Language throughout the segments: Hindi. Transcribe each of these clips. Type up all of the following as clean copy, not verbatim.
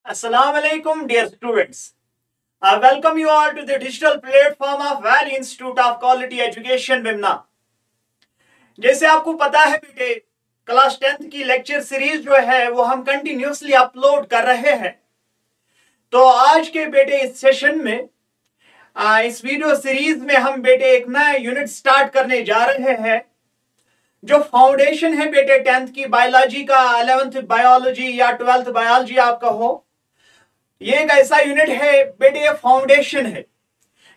Assalamu alaikum, dear students. I welcome you all to the digital platform of Valley Institute of Quality Education, विमना। जैसे आपको पता है बेटे, क्लास 10th की लेक्चर सीरीज जो है वो हम कंटिन्यूसली अपलोड कर रहे हैं। तो आज के बेटे इस सेशन में इस वीडियो सीरीज में हम बेटे एक नया यूनिट स्टार्ट करने जा रहे हैं जो फाउंडेशन है बेटे 10th की बायोलॉजी का, 11th बायोलॉजी या 12th बायोलॉजी आपका हो। ये एक ऐसा यूनिट है बेटे, ये फाउंडेशन है।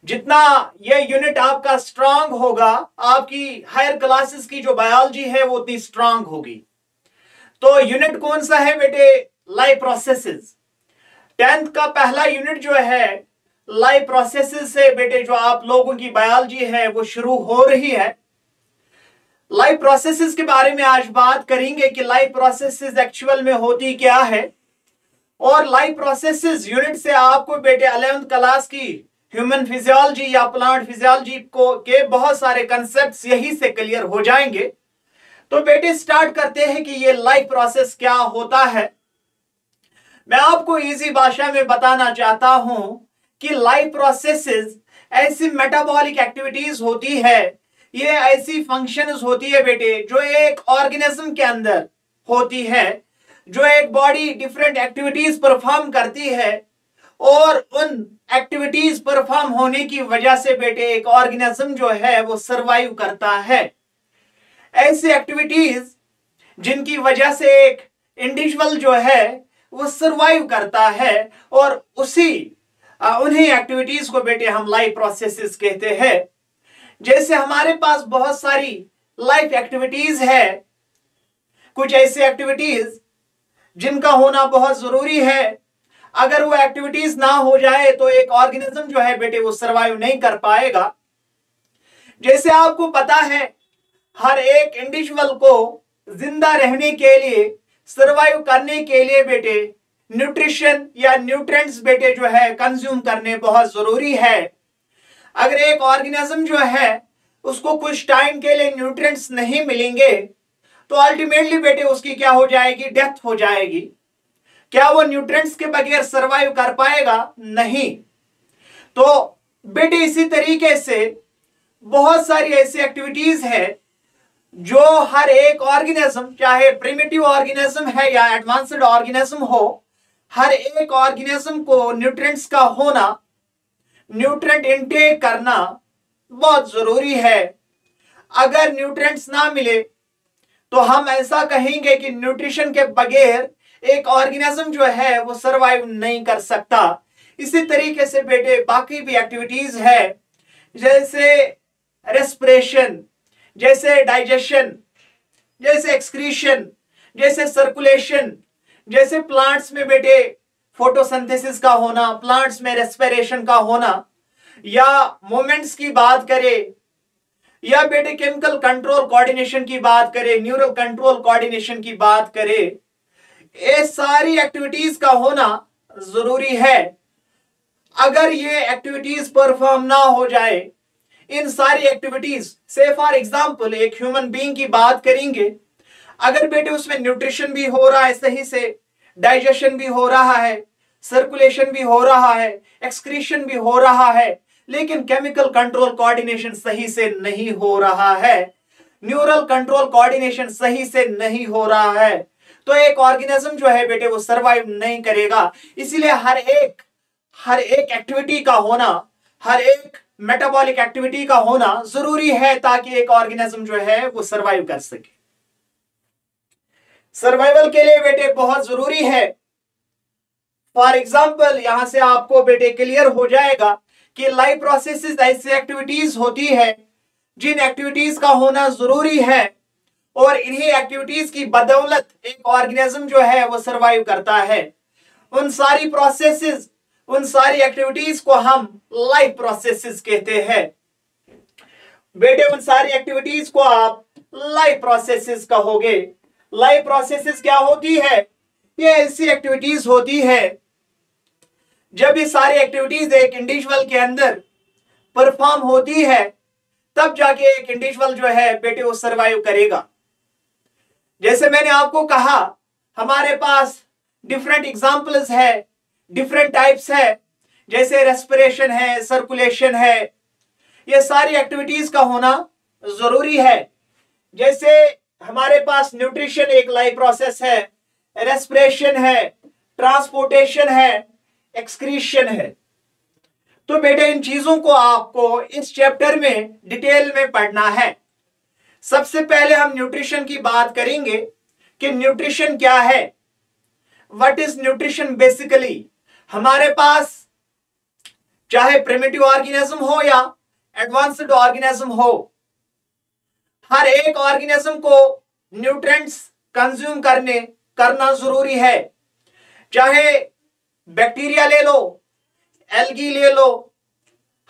जितना ये यूनिट आपका स्ट्रांग होगा, आपकी हायर क्लासेस की जो बायोलॉजी है वो उतनी स्ट्रांग होगी। तो यूनिट कौन सा है बेटे? Life processes. 10th का पहला यूनिट जो है लाइफ प्रोसेसेस से बेटे जो आप लोगों की बायोलॉजी है वो शुरू हो रही है। लाइफ प्रोसेसेस के बारे में आज बात करेंगे कि लाइफ प्रोसेसेस एक्चुअल में होती क्या है, और लाइफ प्रोसेसेस यूनिट से आपको बेटे 11th क्लास की ह्यूमन फिजियोलॉजी या प्लांट फिजियोलॉजी को के बहुत सारे कंसेप्ट्स यही से क्लियर हो जाएंगे। तो बेटे स्टार्ट करते हैं कि ये लाइफ प्रोसेस क्या होता है। मैं आपको इजी भाषा में बताना चाहता हूं कि लाइफ प्रोसेसेस ऐसी मेटाबॉलिक एक्टिविटीज होती है, ये ऐसी फंक्शंस होती है बेटे जो एक ऑर्गेनिज्म के अंदर होती है, जो एक बॉडी डिफरेंट एक्टिविटीज परफॉर्म करती है, और उन एक्टिविटीज परफॉर्म होने की वजह से बेटे एक ऑर्गेनिज्म जो है वो सरवाइव करता है। ऐसी एक्टिविटीज जिनकी वजह से एक इंडिविजुअल जो है वो सरवाइव करता है, और उन्हीं एक्टिविटीज को बेटे हम लाइफ प्रोसेसेस कहते हैं। जैसे हमारे पास बहुत सारी लाइफ एक्टिविटीज है, कुछ ऐसी एक्टिविटीज जिनका होना बहुत जरूरी है। अगर वो एक्टिविटीज ना हो जाए तो एक ऑर्गेनिज्म जो है बेटे वो सरवाइव नहीं कर पाएगा। जैसे आपको पता है, हर एक इंडिविजुअल को जिंदा रहने के लिए, सरवाइव करने के लिए बेटे न्यूट्रिशन या न्यूट्रिएंट्स बेटे जो है कंज्यूम करने बहुत जरूरी है। अगर एक ऑर्गेनिज्म जो है उसको कुछ टाइम के लिए न्यूट्रिएंट्स नहीं मिलेंगे तो अल्टीमेटली बेटे उसकी क्या हो जाएगी? डेथ हो जाएगी। क्या वो न्यूट्रिएंट्स के बगैर सरवाइव कर पाएगा? नहीं। तो बेटे इसी तरीके से बहुत सारी ऐसी एक्टिविटीज है जो हर एक ऑर्गेनिज्म, चाहे प्रिमिटिव ऑर्गेनिज्म है या एडवांस्ड ऑर्गेनिज्म हो, हर एक ऑर्गेनिज्म को न्यूट्रिएंट्स का होना, न्यूट्रिएंट इनटेक करना बहुत जरूरी है। अगर न्यूट्रिएंट्स ना मिले तो हम ऐसा कहेंगे कि न्यूट्रिशन के बगैर एक ऑर्गेनिज्म जो है वो सरवाइव नहीं कर सकता। इसी तरीके से बेटे बाकी भी एक्टिविटीज है, जैसे रेस्पिरेशन, जैसे डाइजेशन, जैसे एक्सक्रीशन, जैसे सर्कुलेशन, जैसे प्लांट्स में बेटे फोटोसिंथेसिस का होना, प्लांट्स में रेस्पिरेशन का होना, या मोमेंट्स की बात करें, या बेटे केमिकल कंट्रोल कोऑर्डिनेशन की बात करें, न्यूरल कंट्रोल कोऑर्डिनेशन की बात करें, ये सारी एक्टिविटीज का होना जरूरी है। अगर ये एक्टिविटीज परफॉर्म ना हो जाए, इन सारी एक्टिविटीज से फॉर एग्जांपल एक ह्यूमन बीइंग की बात करेंगे, अगर बेटे उसमें न्यूट्रिशन भी हो रहा है सही से, डाइजेशन भी हो रहा है, सर्कुलेशन भी हो रहा है, एक्सक्रीशन भी हो रहा है, लेकिन केमिकल कंट्रोल कोऑर्डिनेशन सही से नहीं हो रहा है, न्यूरल कंट्रोल कोऑर्डिनेशन सही से नहीं हो रहा है, तो एक ऑर्गेनिज्म जो है बेटे वो सरवाइव नहीं करेगा। इसीलिए हर एक एक्टिविटी का होना, हर एक मेटाबॉलिक एक्टिविटी का होना जरूरी है ताकि एक ऑर्गेनिज्म जो है वो सरवाइव कर सके। सर्वाइवल के लिए बेटे बहुत जरूरी है। फॉर एग्जाम्पल यहां से आपको बेटे क्लियर हो जाएगा कि लाइफ प्रोसेसेस ऐसी एक्टिविटीज होती है जिन एक्टिविटीज का होना जरूरी है, और इन्हीं एक्टिविटीज की बदौलत एक ऑर्गेनिज्म जो है वो सरवाइव करता है। उन सारी प्रोसेसेस, उन सारी एक्टिविटीज को हम लाइफ प्रोसेसेस कहते हैं। बेटे उन सारी एक्टिविटीज को आप लाइफ प्रोसेसेस कहोगे। लाइफ प्रोसेसेस क्या होती है? ये ऐसी एक्टिविटीज होती है जब ये सारी एक्टिविटीज एक इंडिविजुअल के अंदर परफॉर्म होती है, तब जाके एक इंडिविजुअल जो है बेटे वो सरवाइव करेगा। जैसे मैंने आपको कहा, हमारे पास डिफरेंट एग्जाम्पल्स है डिफरेंट टाइप्स है, जैसे रेस्पिरेशन है, सर्कुलेशन है, ये सारी एक्टिविटीज का होना जरूरी है। जैसे हमारे पास न्यूट्रिशन एक लाइफ प्रोसेस है, रेस्पिरेशन है, ट्रांसपोर्टेशन है, एक्सक्रीशन है। तो बेटे इन चीजों को आपको इस चैप्टर में डिटेल में पढ़ना है। सबसे पहले हम न्यूट्रिशन की बात करेंगे कि न्यूट्रिशन क्या है, व्हाट इज न्यूट्रिशन बेसिकली। हमारे पास चाहे प्रिमिटिव ऑर्गेनिज्म हो या एडवांस्ड ऑर्गेनिज्म हो, हर एक ऑर्गेनिज्म को न्यूट्रिएंट्स कंज्यूम करना जरूरी है। चाहे बैक्टीरिया ले लो, एल्गी ले लो,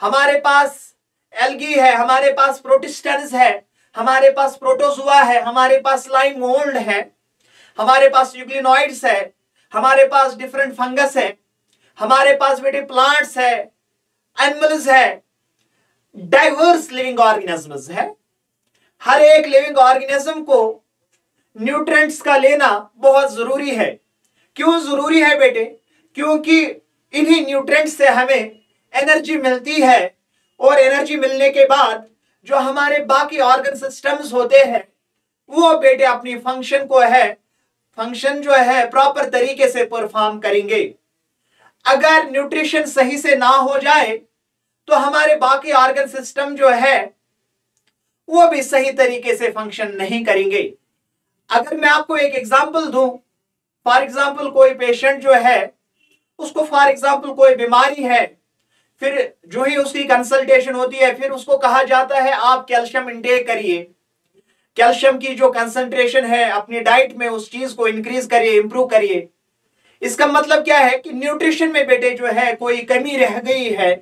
हमारे पास एल्गी है, हमारे पास प्रोटिस्टेंस है, हमारे पास प्रोटोजुआ है, हमारे पास लाइम मोल्ड है, हमारे पास यूग्लिनॉइड्स है, हमारे पास डिफरेंट फंगस है, हमारे पास बेटे प्लांट्स है, एनिमल्स है, डाइवर्स लिविंग ऑर्गेनिजम्स है। हर एक लिविंग ऑर्गेनिज्म को न्यूट्रिएंट्स का लेना बहुत जरूरी है। क्यों जरूरी है बेटे? क्योंकि इन्हीं न्यूट्रिएंट्स से हमें एनर्जी मिलती है, और एनर्जी मिलने के बाद जो हमारे बाकी ऑर्गन सिस्टम्स होते हैं वो बेटे अपनी फंक्शन जो है प्रॉपर तरीके से परफॉर्म करेंगे। अगर न्यूट्रिशन सही से ना हो जाए तो हमारे बाकी ऑर्गन सिस्टम जो है वो भी सही तरीके से फंक्शन नहीं करेंगे। अगर मैं आपको एक एग्जांपल दूं, फॉर एग्जांपल कोई पेशेंट जो है उसको फॉर एग्जांपल कोई बीमारी है, फिर जो ही उसकी कंसल्टेशन होती है फिर उसको कहा जाता है आप कैल्शियम इंटेक करिए, कैल्शियम की जो कंसंट्रेशन है अपनी डाइट में उस चीज को इंक्रीज करिए, इंप्रूव करिए। इसका मतलब क्या है कि न्यूट्रिशन में बेटे जो है कोई कमी रह गई है।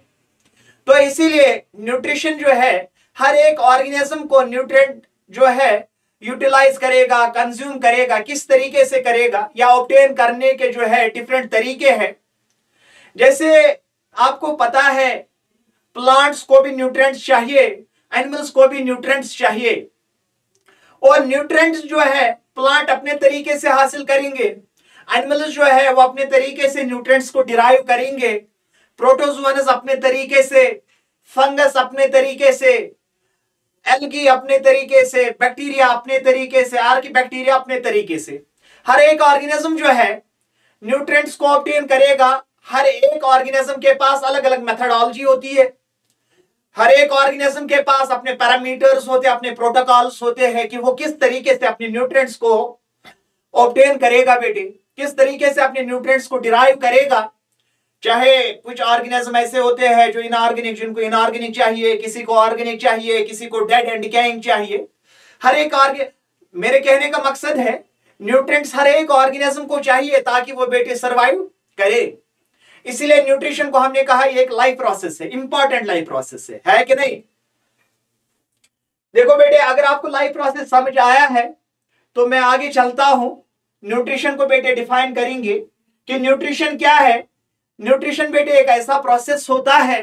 तो इसीलिए न्यूट्रिशन जो है हर एक ऑर्गेनिज्म को न्यूट्रिएंट जो है यूटिलाइज करेगा, कंज्यूम करेगा, किस तरीके से करेगा या ऑब्टेन करने के जो है डिफरेंट तरीके हैं। जैसे आपको पता है प्लांट्स को भी न्यूट्रिएंट्स चाहिए, एनिमल्स को भी न्यूट्रिएंट्स चाहिए, और न्यूट्रिएंट्स जो है प्लांट अपने तरीके से हासिल करेंगे, एनिमल्स जो है वो अपने तरीके से न्यूट्रिएंट्स को डिराइव करेंगे, प्रोटोजुआन्स अपने तरीके से, फंगस अपने तरीके से, एल्गी अपने तरीके से, बैक्टीरिया अपने तरीके से, आर्किबैक्टीरिया अपने तरीके से। हर एक ऑर्गेनिज्म जो है न्यूट्रिएंट्स को ऑब्टेन करेगा। हर एक ऑर्गेनिज्म के पास अलग अलग मेथडोलॉजी होती है, हर एक ऑर्गेनिज्म के पास अपने पैरामीटर्स होते हैं, अपने प्रोटोकॉल्स होते हैं कि वो किस तरीके से अपने न्यूट्रिएंट्स को ऑब्टेन करेगा बेटे, किस तरीके से अपने न्यूट्रिएंट्स को डिराइव करेगा। चाहे कुछ ऑर्गेनिज्म ऐसे होते हैं जो इनऑर्गेनिक, जिनको इनऑर्गेनिक चाहिए, किसी को ऑर्गेनिक चाहिए, किसी को डेड एंड डिकेइंग चाहिए। हर एक मेरे कहने का मकसद है न्यूट्रिएंट्स हर एक ऑर्गेनिज्म को चाहिए ताकि वो बेटे सरवाइव करे। इसीलिए न्यूट्रिशन को हमने कहा ये एक लाइफ प्रोसेस है, इंपॉर्टेंट लाइफ प्रोसेस है कि नहीं? देखो बेटे अगर आपको लाइफ प्रोसेस समझ आया है तो मैं आगे चलता हूं। न्यूट्रिशन को बेटे डिफाइन करेंगे कि न्यूट्रिशन क्या है। न्यूट्रिशन बेटे एक ऐसा प्रोसेस होता है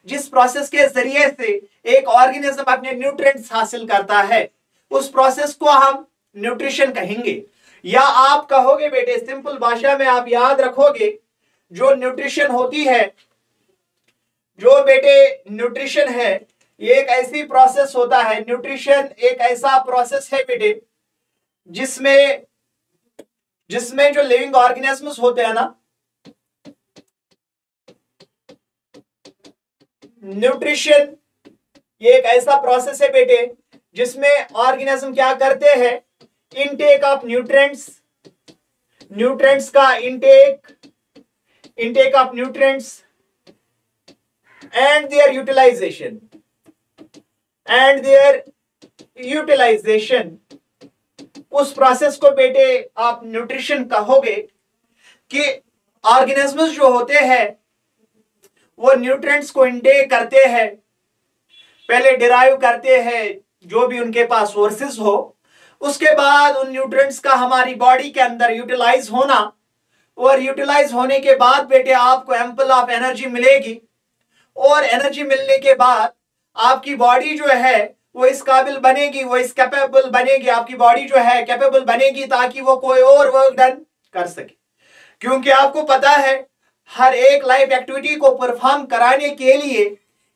जिस प्रोसेस के जरिए से एक ऑर्गेनिज्म अपने न्यूट्रिएंट्स हासिल करता है, उस प्रोसेस को हम न्यूट्रिशन कहेंगे। या आप कहोगे बेटे सिंपल भाषा में आप याद रखोगे, जो न्यूट्रिशन होती है, जो बेटे न्यूट्रिशन है ये एक ऐसी प्रोसेस होता है, न्यूट्रिशन एक ऐसा प्रोसेस है बेटे जिसमें जो लिविंग ऑर्गेनिजम्स होते हैं ना, न्यूट्रिशन ये एक ऐसा प्रोसेस है बेटे जिसमें ऑर्गेनिज्म क्या करते हैं, इनटेक ऑफ न्यूट्रिएंट्स का intake of nutrients and their utilisation, उस प्रोसेस को बेटे आप न्यूट्रिशन कहोगे। कि ऑर्गेनिजम्स जो होते हैं वो न्यूट्रिएंट्स को इनटेक करते हैं, पहले डिराइव करते हैं जो भी उनके पास सोर्सेस हो, उसके बाद उन न्यूट्रिएंट्स का हमारी बॉडी के अंदर यूटिलाइज होना, और यूटिलाइज होने के बाद बेटे आपको एम्पल ऑफ एनर्जी मिलेगी, और एनर्जी मिलने के बाद आपकी बॉडी जो है वो इस काबिल बनेगी, वो इस कैपेबल बनेगी, आपकी बॉडी जो है कैपेबल बनेगी ताकि वो कोई और वर्क डन कर सके। क्योंकि आपको पता है हर एक लाइफ एक्टिविटी को परफॉर्म कराने के लिए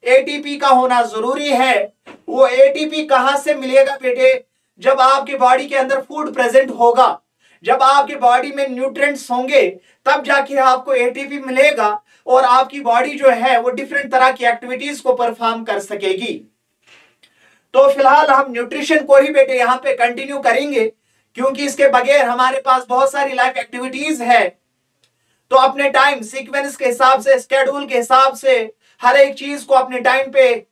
एटीपी का होना जरूरी है। वो एटीपी कहां से मिलेगा बेटे? जब आपकी बॉडी के अंदर फूड प्रेजेंट होगा, जब आपकी बॉडी में न्यूट्रिएंट्स होंगे, तब जाके आपको एटीपी मिलेगा और आपकी बॉडी जो है वो डिफरेंट तरह की एक्टिविटीज को परफॉर्म कर सकेगी। तो फिलहाल हम न्यूट्रिशन को ही बेटे यहाँ पे कंटिन्यू करेंगे, क्योंकि इसके बगैर हमारे पास बहुत सारी लाइफ एक्टिविटीज है। तो अपने टाइम सीक्वेंस के हिसाब से, स्केड्यूल के हिसाब से हर एक चीज को अपने टाइम पे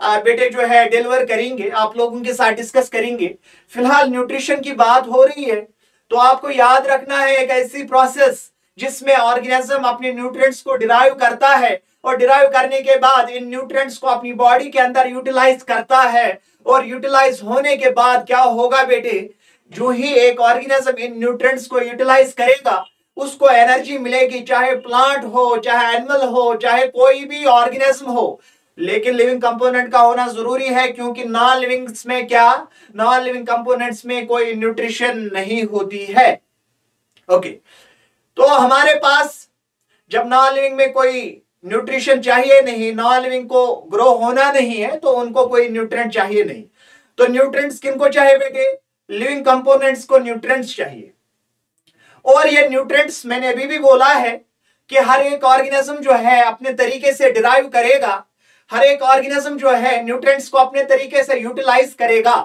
बेटे जो है डिलीवर करेंगे, आप लोगों के साथ डिस्कस करेंगे। फिलहाल न्यूट्रिशन की बात हो रही है, तो आपको याद रखना है एक ऐसी प्रोसेस जिसमें ऑर्गेनिज्म अपने न्यूट्रिएंट्स को डिराइव करता है और डिराइव करने के बाद इन न्यूट्रिएंट्स को अपनी बॉडी के अंदर यूटिलाइज करता है। और यूटिलाइज होने के बाद क्या होगा बेटे? जो ही एक ऑर्गेनिज्म इन न्यूट्रिएंट्स को यूटिलाइज करेगा, उसको एनर्जी मिलेगी, चाहे प्लांट हो, चाहे एनिमल हो, चाहे कोई भी ऑर्गेनिज्म हो। लेकिन लिविंग कंपोनेंट का होना जरूरी है, क्योंकि नॉन लिविंग्स में क्या, नॉन लिविंग कंपोनेंट्स में कोई न्यूट्रिशन नहीं होती है। ओके, तो हमारे पास जब नॉन लिविंग में कोई न्यूट्रिशन चाहिए नहीं, नॉन लिविंग को ग्रो होना नहीं है, तो उनको कोई न्यूट्रिएंट चाहिए नहीं। तो न्यूट्रिएंट्स किनको चाहिए बेटे? लिविंग कंपोनेंट्स को न्यूट्रिएंट्स चाहिए। और ये न्यूट्रिएंट्स मैंने अभी भी बोला है कि हर एक ऑर्गेनिज्म जो है अपने तरीके से डिराइव करेगा, हर एक ऑर्गेनिज्म जो है न्यूट्रिएंट्स को अपने तरीके से यूटिलाइज करेगा।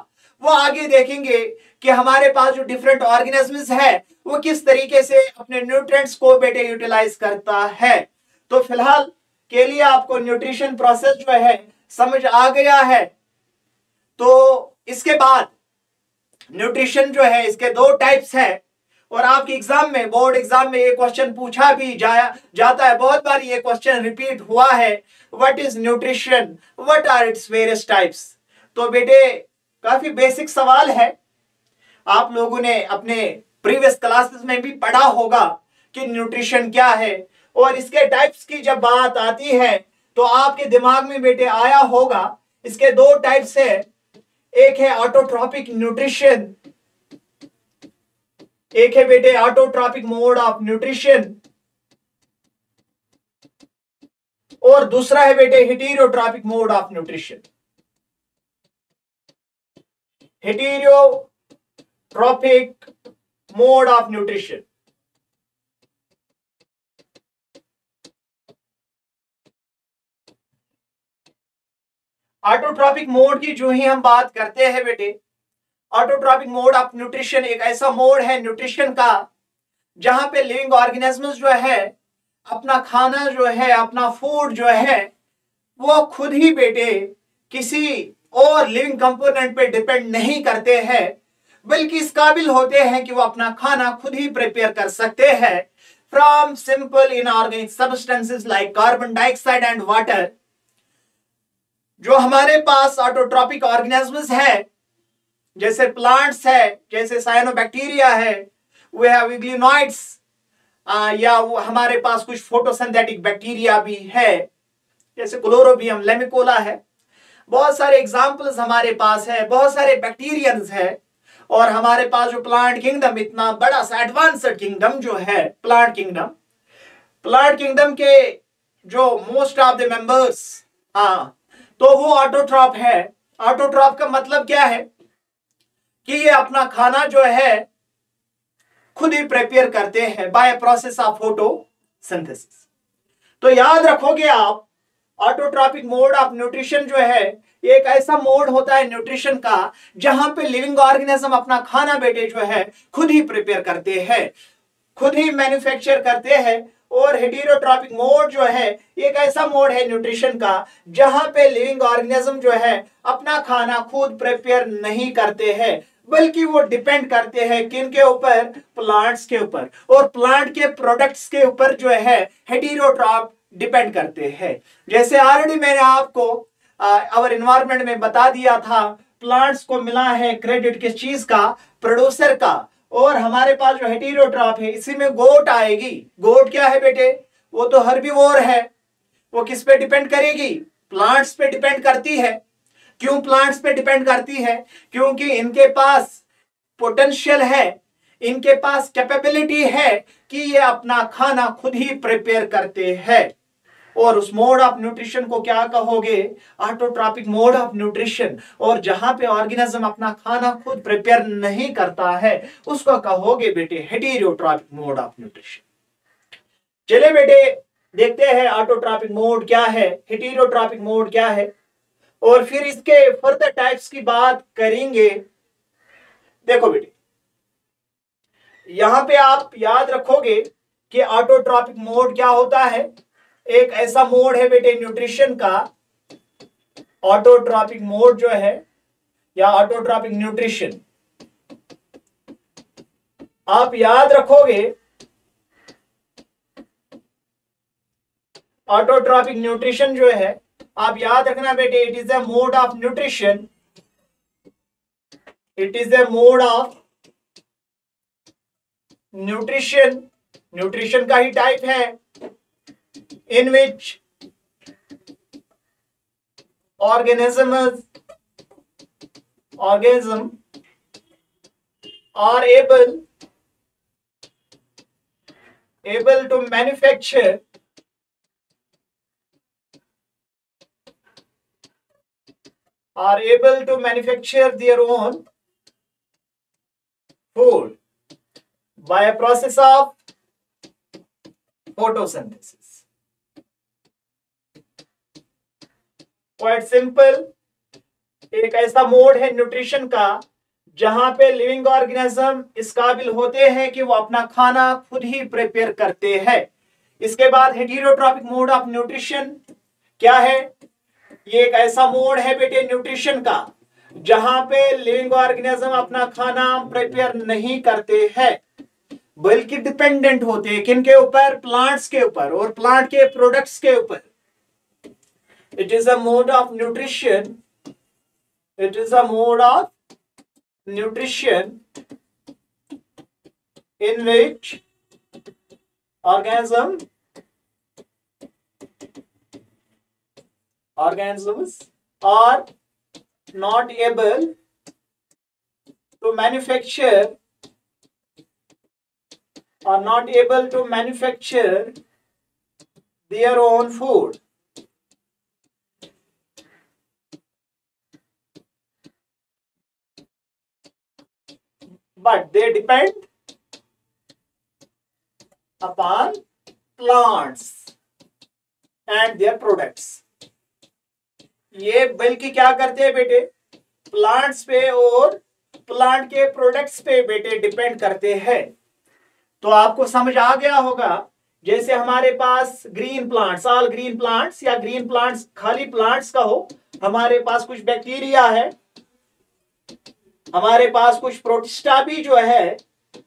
वो आगे देखेंगे कि हमारे पास जो डिफरेंट ऑर्गेनिजम्स है वो किस तरीके से अपने न्यूट्रिएंट्स को बेटे यूटिलाइज करता है। तो फिलहाल के लिए आपको न्यूट्रिशन प्रोसेस जो है समझ आ गया है। तो इसके बाद न्यूट्रिशन जो है इसके दो टाइप्स है, और आपके एग्जाम में, बोर्ड एग्जाम में ये क्वेश्चन पूछा भी जाता है, बहुत बार ये क्वेश्चन रिपीट हुआ है, what is nutrition, what are its various types. तो बेटे काफी बेसिक सवाल है, आप लोगों ने अपने प्रीवियस क्लासेस में भी पढ़ा होगा कि न्यूट्रिशन क्या है। और इसके टाइप्स की जब बात आती है तो आपके दिमाग में बेटे आया होगा, इसके दो टाइप्स है, एक है ऑटोट्रॉपिक न्यूट्रिशन, एक है बेटे ऑटोट्रॉपिक मोड ऑफ न्यूट्रिशन, और दूसरा है बेटे heterotrophic mode of nutrition. Heterotrophic mode of nutrition. Autotrophic mode की जो ही हम बात करते हैं बेटे, ऑटोट्रॉपिक मोड ऑफ न्यूट्रिशन एक ऐसा मोड है न्यूट्रिशन का जहां पे लिविंग ऑर्गेनिजम्स जो है अपना खाना जो है, अपना फूड जो है वो खुद ही बेटे किसी और लिविंग कंपोनेंट पे डिपेंड नहीं करते हैं, बल्कि इस काबिल होते हैं कि वो अपना खाना खुद ही प्रिपेयर कर सकते हैं from simple inorganic substances like carbon dioxide and water. जो हमारे पास ऑटोट्रॉपिक ऑर्गेनिजम्स है, जैसे प्लांट्स है, जैसे साइनोबैक्टीरिया है, वे हैव इग्लिनॉइड्स, या वो हमारे पास कुछ फोटोसिंथेटिक बैक्टीरिया भी है, जैसे क्लोरोबियम लेमिकोला है। बहुत सारे एग्जांपल्स हमारे पास है, बहुत सारे बैक्टीरियंस है। और हमारे पास जो प्लांट किंगडम, इतना बड़ा सा एडवांस्ड किंगडम जो है प्लांट किंगडम के जो मोस्ट ऑफ द मेंबर्स, तो वो ऑटोट्रॉप है। ऑटोट्रॉप का मतलब क्या है कि ये अपना खाना जो है खुद ही प्रिपेयर करते हैं बाय प्रोसेस ऑफ फोटोसिंथेसिस। तो याद रखोगे आप, ऑटोट्रॉपिक मोड ऑफ न्यूट्रिशन जो है एक ऐसा मोड होता है न्यूट्रिशन का जहां पे लिविंग ऑर्गेनिज्म अपना खाना बेटे जो है खुद ही प्रिपेयर करते हैं, खुद ही मैन्युफैक्चर करते हैं। और हेटेरोट्रॉपिक मोड जो है एक ऐसा मोड है न्यूट्रिशन का जहां पे लिविंग ऑर्गेनिज्म जो है अपना खाना खुद प्रिपेयर नहीं करते हैं, बल्कि वो डिपेंड करते हैं किनके ऊपर? प्लांट्स के ऊपर, और प्लांट के प्रोडक्ट्स के ऊपर जो है हेटेरोट्रॉप डिपेंड करते हैं। जैसे ऑलरेडी मैंने आपको आवर एनवायरनमेंट में बता दिया था, प्लांट्स को मिला है क्रेडिट किस चीज का? प्रोड्यूसर का। और हमारे पास जो हेटेरोट्रॉप है इसी में गोट आएगी। गोट क्या है बेटे? वो तो हर्बीवोर है। वो किस पे डिपेंड करेगी? प्लांट्स पे डिपेंड करती है। क्यों प्लांट्स पे डिपेंड करती है? क्योंकि इनके पास पोटेंशियल है, इनके पास कैपेबिलिटी है कि ये अपना खाना खुद ही प्रिपेयर करते हैं। और उस मोड ऑफ न्यूट्रिशन को क्या कहोगे? Autotrophic mode of nutrition. और जहां पे ऑर्गेनिज्म अपना खाना खुद प्रिपेयर नहीं करता है उसको कहोगे बेटे हेटेरोट्रॉपिक मोड ऑफ न्यूट्रिशन। चले बेटे देखते हैं ऑटोट्रॉपिक मोड क्या है, हेटेरोट्रॉपिक मोड क्या है, और फिर इसके फर्दर टाइप्स की बात करेंगे। देखो बेटे यहां पे आप याद रखोगे कि ऑटोट्रॉपिक मोड क्या होता है। एक ऐसा मोड है बेटे न्यूट्रिशन का, ऑटोट्रॉपिक मोड जो है या ऑटोट्रॉपिक न्यूट्रिशन, आप याद रखोगे ऑटोट्रॉपिक न्यूट्रिशन जो है, आप याद रखना बेटे it is a mode of nutrition, it is a mode of nutrition, nutrition का ही टाइप है, in which organism are able to manufacture their own food by a process of photosynthesis. Quite simple, एक ऐसा मोड है न्यूट्रिशन का जहां पे लिविंग ऑर्गेनिज्म इस काबिल होते हैं कि वो अपना खाना खुद ही प्रिपेयर करते हैं। इसके बाद हेटेरोट्रॉपिक मोड ऑफ न्यूट्रिशन क्या है? ये एक ऐसा मोड है बेटे न्यूट्रिशन का जहां पे लिविंग ऑर्गेनिज्म अपना खाना प्रिपेयर नहीं करते हैं बल्कि डिपेंडेंट होते हैं किनके ऊपर? प्लांट्स के ऊपर और प्लांट के प्रोडक्ट्स के ऊपर। It is a mode of nutrition. It is a mode of nutrition in which organisms are not able to manufacture their own food. But they depend upon plants and their products. ये बल्कि क्या करते हैं बेटे? प्लांट्स पे और प्लांट के प्रोडक्ट्स पे बेटे डिपेंड करते हैं। तो आपको समझ आ गया होगा, जैसे हमारे पास green plants, all green plants या ग्रीन प्लांट्स खाली प्लांट्स का हो, हमारे पास कुछ बैक्टीरिया है, हमारे पास कुछ प्रोटिस्टा भी जो है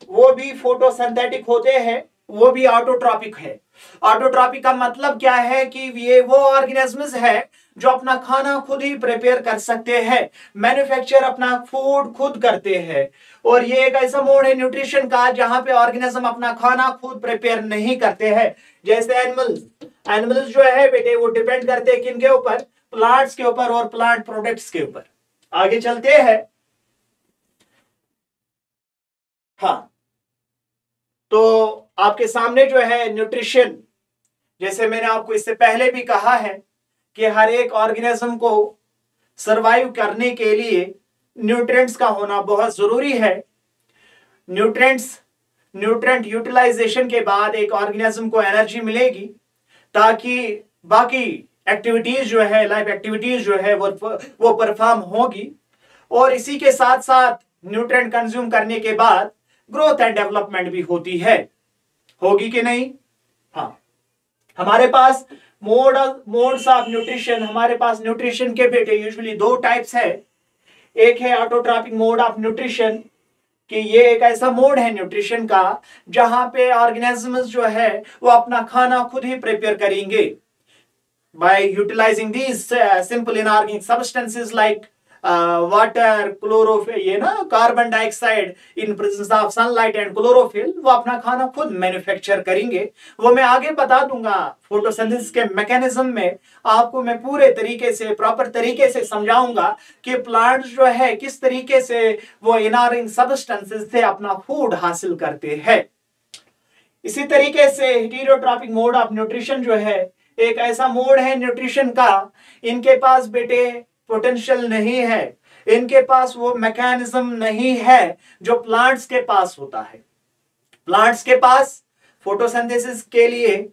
वो भी फोटोसिंथेटिक होते हैं, वो भी ऑटोट्रॉपिक है। ऑटोट्रॉपिक का मतलब क्या है कि ये वो ऑर्गेनिजम्स है जो अपना खाना खुद ही प्रिपेयर कर सकते हैं, मैन्युफैक्चर अपना फूड खुद करते हैं। और ये एक ऐसा मोड है न्यूट्रिशन का जहां पे ऑर्गेनिज्म अपना खाना खुद प्रिपेयर नहीं करते हैं। जैसे एनिमल्स जो है बेटे वो डिपेंड करते हैं किनके ऊपर? प्लांट्स के ऊपर और प्लांट प्रोडक्ट्स के ऊपर। आगे चलते हैं। हाँ, तो आपके सामने जो है न्यूट्रिशन, जैसे मैंने आपको इससे पहले भी कहा है कि हर एक ऑर्गेनिज्म को सरवाइव करने के लिए न्यूट्रिएंट्स का होना बहुत जरूरी है। न्यूट्रिएंट यूटिलाइजेशन के बाद एक ऑर्गेनिज्म को एनर्जी मिलेगी ताकि बाकी एक्टिविटीज जो है, लाइफ एक्टिविटीज जो है वो परफॉर्म होगी। और इसी के साथ साथ न्यूट्रिएंट कंज्यूम करने के बाद ग्रोथ एंड डेवलपमेंट भी होती है, होगी कि नहीं? हाँ, हमारे पास मोड्स ऑफ न्यूट्रिशन, हमारे पास न्यूट्रिशन के बेटे यूजुअली दो टाइप्स है। एक है ऑटोट्रॉपिक मोड ऑफ न्यूट्रिशन, कि ये एक ऐसा मोड है न्यूट्रिशन का जहां पे ऑर्गेनिजम्स जो है वो अपना खाना खुद ही प्रिपेयर करेंगे by utilizing these simple inorganic substances like water, chlorophyll, ये ना carbon dioxide in presence of sunlight and chlorophyll, वो अपना खाना खुद मैन्युफैक्चर करेंगे। वो मैं आगे बता दूंगा फोटोसिंथेसिस के मैकेनिज्म में, आपको मैं पूरे तरीके से प्रॉपर तरीके से समझाऊंगा कि प्लांट्स जो है किस तरीके से वो इनऑर्गेनिक सब्सटेंसेस से अपना फूड हासिल करते हैं। इसी तरीके से हेटेरोट्रॉपिक मोड ऑफ न्यूट्रिशन जो है एक ऐसा मोड है न्यूट्रिशन का, इनके पास बेटे पोटेंशियल नहीं है, इनके पास वो मैकेनिज्म नहीं है जो प्लांट्स के पास होता है। प्लांट्स के पास फोटोसिंथेसिस के लिए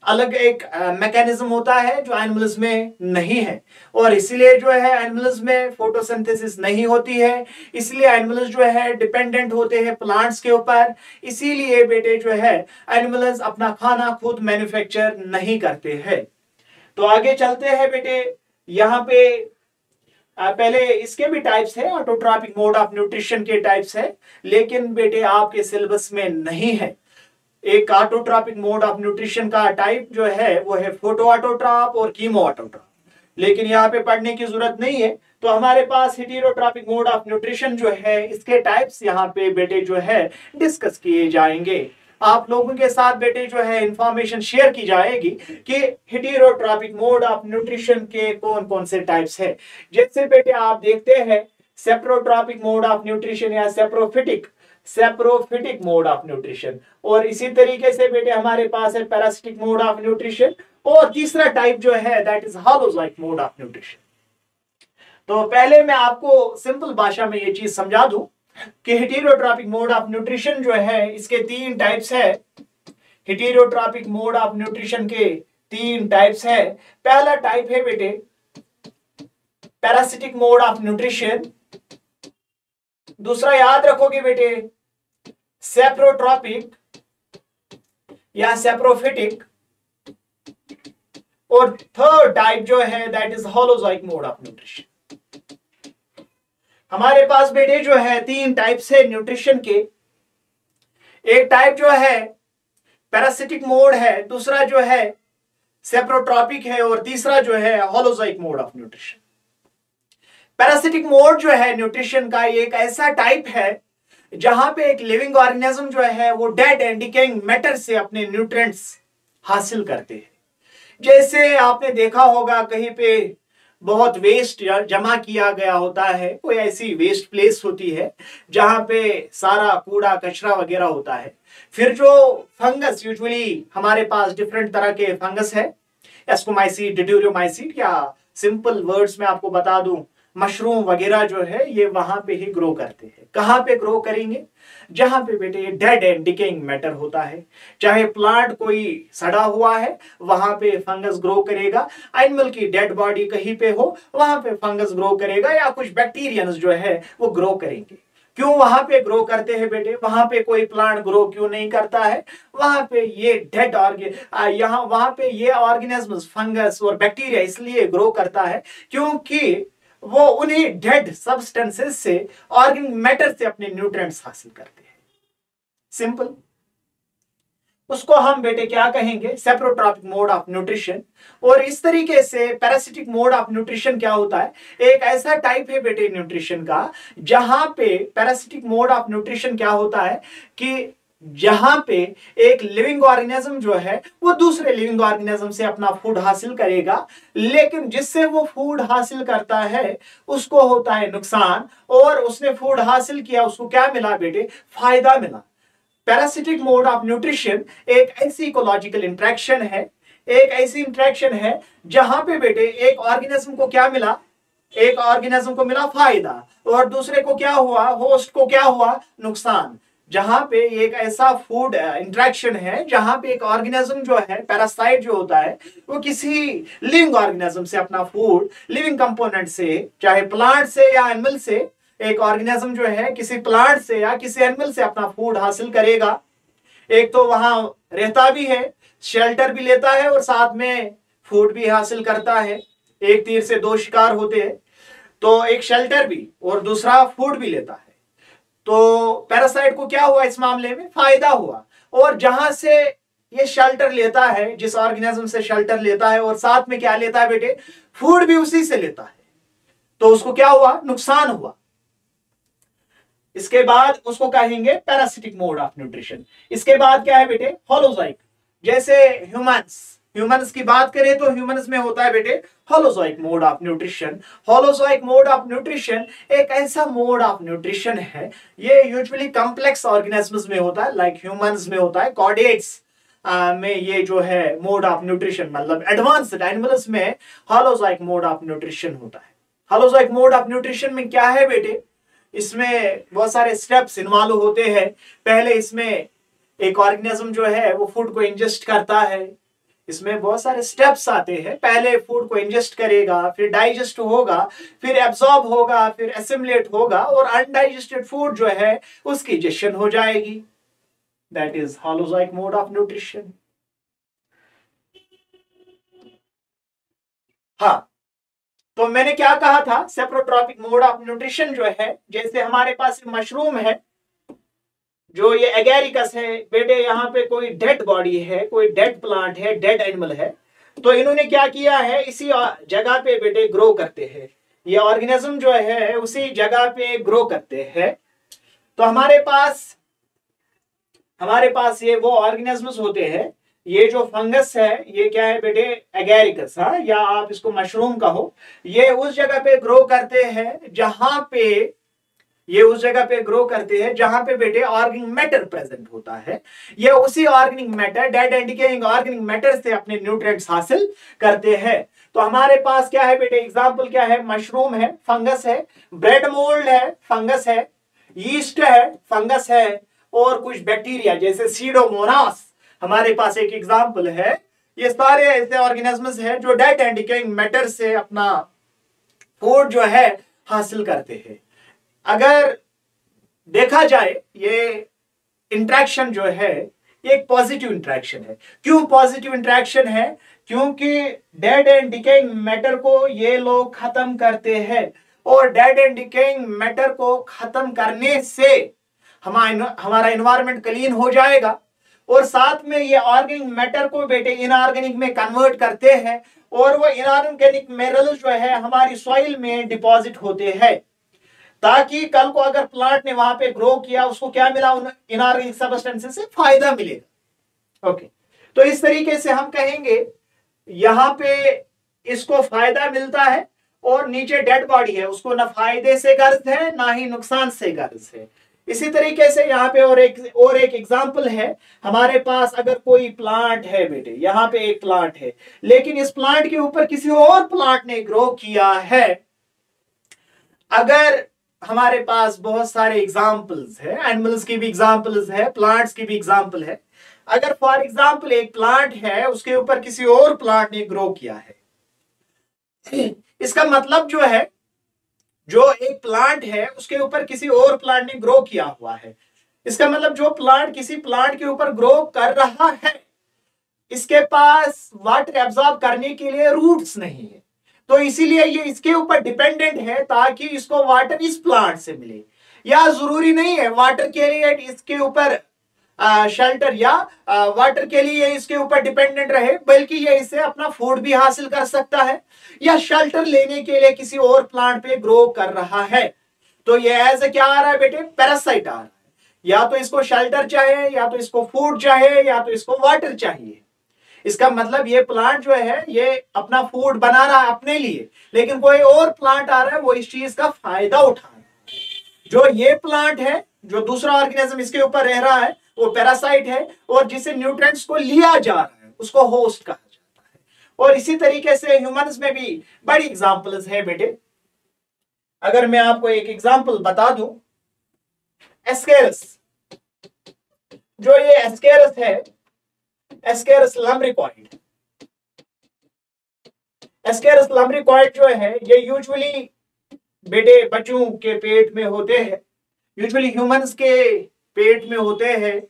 अलग एक मैकेनिज्म होता है जो एनिमल्स में नहीं है, और इसलिए जो है एनिमल्स में फोटोसिंथेसिस नहीं होती है, इसलिए एनिमल्स जो है डिपेंडेंट होते हैं प्लांट्स के ऊपर। इसीलिए बेटे जो है एनिमल्स अपना खाना खुद मैन्युफैक्चर नहीं करते हैं। तो आगे चलते हैं बेटे, यहाँ पे पहले इसके भी टाइप्स है, ऑटोट्रॉपिक मोड ऑफ न्यूट्रिशन के टाइप्स है, लेकिन बेटे आपके सिलेबस में नहीं है। एक ऑटोट्रॉपिक मोड ऑफ न्यूट्रिशन का टाइप जो है वो है फोटो ऑटोट्रॉप और कीमो ऑटोट्रॉप, लेकिन यहाँ पे पढ़ने की जरूरत नहीं है। तो हमारे पास हेटेरोट्रॉपिक मोड ऑफ न्यूट्रिशन जो है इसके टाइप्स यहाँ पे बेटे जो है डिस्कस किए जाएंगे। आप लोगों के साथ बेटे जो है इंफॉर्मेशन शेयर की जाएगी कि हेटेरोट्रॉपिक मोड ऑफ न्यूट्रिशन के कौन कौन से टाइप्स है। जैसे बेटे आप देखते हैं सेप्रोट्रॉपिक मोड ऑफ न्यूट्रिशन या सेप्रोफिटिक मोड ऑफ न्यूट्रिशन, और इसी तरीके से बेटे हमारे पास है पैरासिटिक मोड ऑफ न्यूट्रिशन, और तीसरा टाइप जो है that is holozoic mode of nutrition. तो पहले मैं आपको सिंपल भाषा में ये चीज समझा दूं कि हेटेरोट्रॉपिक मोड ऑफ न्यूट्रिशन जो है इसके 3 टाइप्स है। हेटेरोट्रॉपिक मोड ऑफ न्यूट्रिशन के 3 टाइप्स है। पहला टाइप है बेटे पैरासिटिक मोड ऑफ न्यूट्रिशन, दूसरा याद रखोगे बेटे सेप्रोट्रॉपिक या सेप्रोफिटिक, और थर्ड टाइप जो है that is holozoic mode of nutrition. हमारे पास बेटे जो है 3 टाइप्स है न्यूट्रिशन के। एक टाइप जो है पैरासिटिक मोड है, दूसरा जो है सेप्रोट्रॉपिक है, और तीसरा जो है holozoic mode of nutrition. Parasitic mode जो है न्यूट्रिशन का एक ऐसा टाइप है जहां पे एक लिविंग ऑर्गेनिज्म जो है वो डेड एंड डिकेइंग मैटर से अपने न्यूट्रिएंट्स हासिल करते हैं। जैसे आपने देखा होगा कहीं पे बहुत वेस्ट जमा किया गया होता है, कोई ऐसी वेस्ट प्लेस होती है जहां पे सारा कूड़ा कचरा वगैरह होता है, फिर जो फंगस, यूजुअली हमारे पास डिफरेंट तरह के फंगस है, एस्कोमाइसीट, डिट्यूरोमाइसीट, या सिंपल वर्ड्स में आपको बता दूं मशरूम वगैरह जो है ये वहां पे ही ग्रो करते हैं। कहां पे ग्रो करेंगे? जहां पे बेटे ये डेड एंड डिकेइंग मैटर होता है। चाहे प्लांट कोई सड़ा हुआ है वहां पे फंगस ग्रो करेगा, एनिमल की डेड बॉडी कहीं पे हो वहां पे फंगस ग्रो करेगा, या कुछ बैक्टीरियंस जो है वो ग्रो करेंगे। क्यों वहां पे ग्रो करते हैं बेटे? वहां पे कोई प्लांट ग्रो क्यों नहीं करता है? वहां पे ये डेड वहां पे ये ऑर्गेनिज्म्स, फंगस और बैक्टीरिया इसलिए ग्रो करता है क्योंकि वो उन्हीं डेड सब्सटेंसेस से, ऑर्गेनिक मैटर से अपने न्यूट्रिएंट्स हासिल करते हैं। सिंपल। उसको हम बेटे क्या कहेंगे? Saprotrophic mode of nutrition. और इस तरीके से पैरासिटिक मोड ऑफ न्यूट्रिशन क्या होता है? एक ऐसा टाइप है बेटे न्यूट्रिशन का जहां पे पैरासिटिक मोड ऑफ न्यूट्रिशन क्या होता है कि जहां पे एक लिविंग ऑर्गेनिज्म जो है वो दूसरे लिविंग ऑर्गेनिज्म से अपना फूड हासिल करेगा, लेकिन जिससे वो फूड हासिल करता है उसको होता है नुकसान, और उसने फूड हासिल किया उसको क्या मिला बेटे? फायदा मिला। पैरासिटिक मोड ऑफ न्यूट्रिशन एक ऐसी इकोलॉजिकल इंटरेक्शन है, एक ऐसी इंटरेक्शन है जहां पे बेटे एक ऑर्गेनिज्म को क्या मिला? एक ऑर्गेनिज्म को मिला फायदा, और दूसरे को क्या हुआ? होस्ट को क्या हुआ? नुकसान। जहां पे एक ऐसा फूड इंटरेक्शन है जहां पे एक ऑर्गेनिज्म जो है, पैरासाइट जो होता है, वो किसी लिविंग ऑर्गेनिज्म से अपना फूड, लिविंग कंपोनेंट से, चाहे प्लांट से या एनिमल से, एक ऑर्गेनिज्म जो है किसी प्लांट से या किसी एनिमल से अपना फूड हासिल करेगा। एक तो वहां रहता भी है, शेल्टर भी लेता है, और साथ में फूड भी हासिल करता है। एक तीर से 2 शिकार होते हैं, तो एक शेल्टर भी और दूसरा फूड भी लेता है। तो पैरासाइट को क्या हुआ इस मामले में? फायदा हुआ। और जहां से ये शेल्टर लेता है, जिस ऑर्गेनिज्म से शेल्टर लेता है, और साथ में क्या लेता है बेटे? फूड भी उसी से लेता है। तो उसको क्या हुआ, नुकसान हुआ। इसके बाद उसको कहेंगे पैरासिटिक मोड ऑफ न्यूट्रिशन। इसके बाद क्या है बेटे, होलोजोइक। जैसे ह्यूमंस की बात करें तो ह्यूमंस में होता है बेटे holozoic mode of nutrition. Holozoic mode of nutrition एक ऐसा मोड ऑफ न्यूट्रिशन है, ये यूजुअली कॉम्प्लेक्स ऑर्गेनिजम्स में होता है, लाइक ह्यूमंस में होता है, कॉर्डेट्स में ये जो है मोड ऑफ न्यूट्रिशन, मतलब एडवांस्ड एनिमल्स में होलोजोइक मोड ऑफ न्यूट्रिशन होता है। होलोजोइक मोड ऑफ न्यूट्रिशन में क्या है बेटे, इसमें बहुत सारे स्टेप्स इन्वॉल्व होते हैं। पहले इसमें एक ऑर्गेनिज्म जो है वो फूड को इंजेस्ट करता है, इसमें बहुत सारे स्टेप्स आते हैं। पहले फूड को इंजेस्ट करेगा, फिर डाइजेस्ट होगा, फिर एब्सॉर्ब होगा, फिर एसिमिलेट होगा, और अनडाइजेस्टेड फूड जो है उसकी डिजेशन हो जाएगी। That is holozoic mode of nutrition. हाँ, तो मैंने क्या कहा था, सेप्रोट्रॉपिक मोड ऑफ न्यूट्रिशन जो है, जैसे हमारे पास मशरूम है, जो ये एगेरिकस है बेटे, यहाँ पे कोई डेड बॉडी है, कोई डेड प्लांट है, डेड एनिमल है, तो इन्होंने क्या किया है, इसी जगह पे बेटे ग्रो करते हैं। ये ऑर्गेनिज्म जो है उसी जगह पे ग्रो करते हैं। तो हमारे पास ये वो ऑर्गेनिजम्स होते हैं। ये जो फंगस है ये क्या है बेटे, एगेरिकस, हाँ, या आप इसको मशरूम कहो। ये उस जगह पे ग्रो करते हैं जहां पे बेटे ऑर्गेनिक मैटर प्रेजेंट होता है। ये उसी organic matter, dead and decaying organic matter से अपने न्यूट्रिएंट्स हासिल करते हैं। तो हमारे पास क्या है बेटे, एग्जांपल क्या है, मशरूम है, फंगस है, ब्रेड मोल्ड है, फंगस है, यीस्ट है, फंगस है, और कुछ बैक्टीरिया जैसे सीडोमोनास हमारे पास एक एग्जांपल है। ये सारे ऐसे ऑर्गेनिजम्स हैं जो डेड एंड डिकेइंग मैटर से अपना फूड जो है हासिल करते हैं। अगर देखा जाए ये इंटरेक्शन जो है ये एक पॉजिटिव इंटरेक्शन है। क्यों पॉजिटिव इंटरेक्शन है? क्योंकि डेड एंड डिकेइंग मैटर को ये लोग खत्म करते हैं, और डेड एंड डिकेइंग मैटर को खत्म करने से हमारा एनवायरनमेंट क्लीन हो जाएगा, और साथ में ये ऑर्गेनिक मैटर को बेटे इनऑर्गेनिक में कन्वर्ट करते हैं, और वो इनऑर्गेनिक मिनरल्स जो है हमारी सॉइल में डिपॉजिट होते हैं, ताकि कल को अगर प्लांट ने वहां पे ग्रो किया उसको क्या मिला, इनऑर्गेनिक सब्सटेंसेस से फायदा मिलेगा। ओके, तो इस तरीके से हम कहेंगे यहां पे इसको फायदा मिलता है, और नीचे डेड बॉडी है उसको ना फायदे से गर्ज है ना ही नुकसान से गर्ज है। इसी तरीके से यहाँ पे और एक एग्जांपल है, हमारे पास अगर कोई प्लांट है बेटे, यहाँ पे एक प्लांट है, लेकिन इस प्लांट के ऊपर किसी और प्लांट ने ग्रो किया है। अगर हमारे पास बहुत सारे एग्जांपल्स है, एनिमल्स की भी एग्जांपल्स है, प्लांट्स की भी एग्जांपल है। अगर फॉर एग्जांपल एक प्लांट है उसके ऊपर किसी और प्लांट ने ग्रो किया है, इसका मतलब जो है, जो एक प्लांट है उसके ऊपर किसी और प्लांट ने ग्रो किया हुआ है, इसका मतलब जो प्लांट किसी प्लांट के ऊपर ग्रो कर रहा है इसके पास वाटर एब्जॉर्ब करने के लिए रूट्स नहीं है, तो इसीलिए ये इसके ऊपर डिपेंडेंट है ताकि इसको वाटर इस प्लांट से मिले। या जरूरी नहीं है वाटर के लिए इसके ऊपर शेल्टर या वाटर के लिए इसके ऊपर डिपेंडेंट रहे, बल्कि ये इससे अपना फूड भी हासिल कर सकता है, या शेल्टर लेने के लिए किसी और प्लांट पे ग्रो कर रहा है। तो ये ऐसे क्या आ रहा है बेटे, पैरासाइट आ रहा है। या तो इसको शेल्टर चाहिए, या तो इसको फूड चाहिए, या तो इसको वाटर चाहिए। इसका मतलब ये प्लांट जो है ये अपना फूड बना रहा है अपने लिए, लेकिन कोई और प्लांट आ रहा है वो इस चीज का फायदा उठा रहा है। जो ये प्लांट है, जो दूसरा ऑर्गेनिज्म इसके ऊपर रह रहा है वो पैरासाइट है, और जिसे न्यूट्रिएंट्स को लिया जा रहा है उसको होस्ट कहा जाता है। और इसी तरीके से ह्यूमंस में भी बड़ी एग्जांपल्स है बेटे। अगर मैं आपको एक एग्जांपल बता दूं, एस्केरस, जो ये एस्केरस है, एस्केरस लम्ब्रिकॉइड, एस्केरस लम्ब्रिकॉइड जो है ये यूजुअली बेटे बच्चों के पेट में होते हैं, यूजुअली ह्यूमंस के पेट में होते हैं,